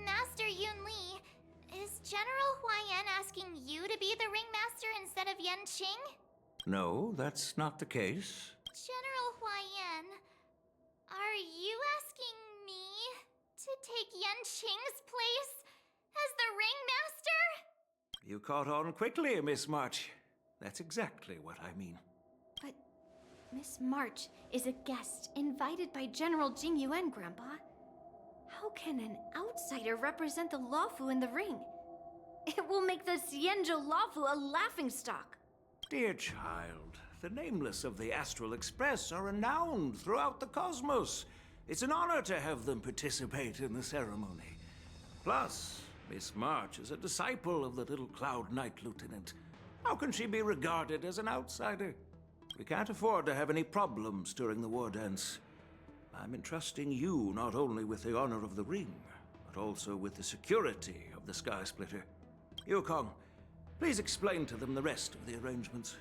Master Yun Li, is General Hua Yan asking you to be the ringmaster instead of Yan Qing? No, that's not the case. General Hua Yan, are you asking me to take Yan Qing's place as the ringmaster? You caught on quickly, Miss March. That's exactly what I mean. But Miss March is a guest invited by General Jing Yuan, Grandpa. How can an outsider represent the Luofu in the ring? It will make the Xianzhou Luofu a laughingstock. Dear child, the nameless of the Astral Express are renowned throughout the cosmos. It's an honor to have them participate in the ceremony. Plus, Miss March is a disciple of the little Cloud Knight Lieutenant. How can she be regarded as an outsider? We can't afford to have any problems during the war dance. I'm entrusting you not only with the honor of the ring, but also with the security of the Sky Splitter. Yukong, please explain to them the rest of the arrangements.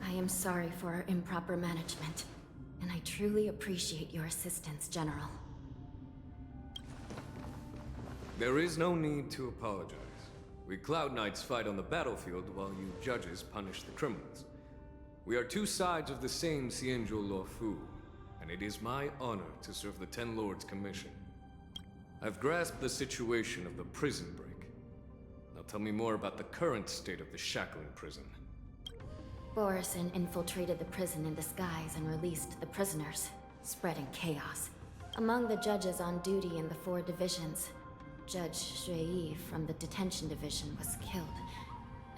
I am sorry for our improper management, and I truly appreciate your assistance, General. There is no need to apologize. We Cloud Knights fight on the battlefield while you judges punish the criminals. We are two sides of the same Xianzhou Luofu, and it is my honor to serve the Ten Lords' commission. I've grasped the situation of the prison break. Now tell me more about the current state of the shackling prison. Borison infiltrated the prison in disguise and released the prisoners, spreading chaos. Among the judges on duty in the 4 divisions, Judge Xueyi from the detention division was killed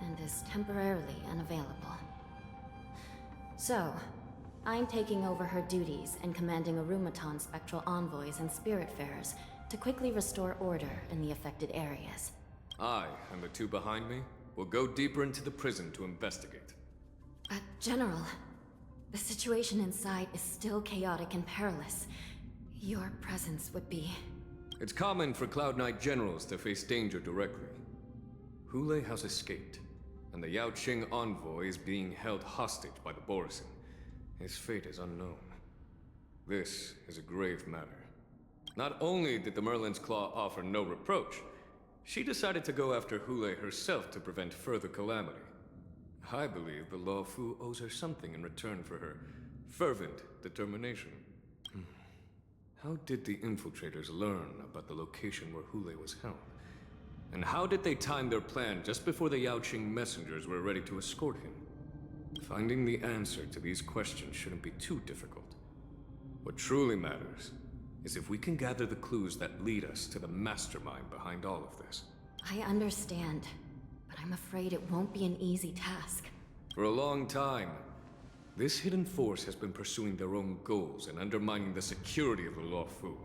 and is temporarily unavailable. So, I'm taking over her duties and commanding Arumaton spectral envoys and spiritfarers to quickly restore order in the affected areas. I, and the 2 behind me, will go deeper into the prison to investigate. But, General, the situation inside is still chaotic and perilous. Your presence would be... It's common for Cloud Knight generals to face danger directly. Hule has escaped, and the Yaoqing envoy is being held hostage by the Borison. His fate is unknown. This is a grave matter. Not only did the Merlin's Claw offer no reproach, she decided to go after Hule herself to prevent further calamity. I believe the Luofu owes her something in return for her fervent determination. How did the infiltrators learn about the location where Hule was held? And how did they time their plan just before the Yaoqing messengers were ready to escort him? Finding the answer to these questions shouldn't be too difficult. What truly matters is if we can gather the clues that lead us to the mastermind behind all of this. I understand, but I'm afraid it won't be an easy task. For a long time, this hidden force has been pursuing their own goals and undermining the security of the Luofu.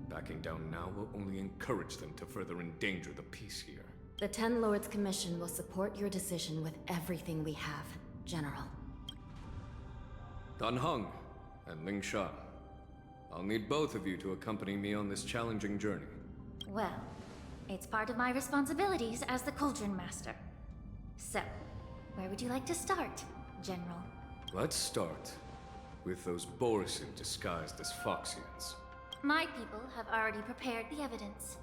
Backing down now will only encourage them to further endanger the peace here. The Ten Lords Commission will support your decision with everything we have, General. Dan Heng and Ling Sha, I'll need both of you to accompany me on this challenging journey. Well, it's part of my responsibilities as the Cauldron Master. So, where would you like to start, General? Let's start with those Borison disguised as Foxians. My people have already prepared the evidence.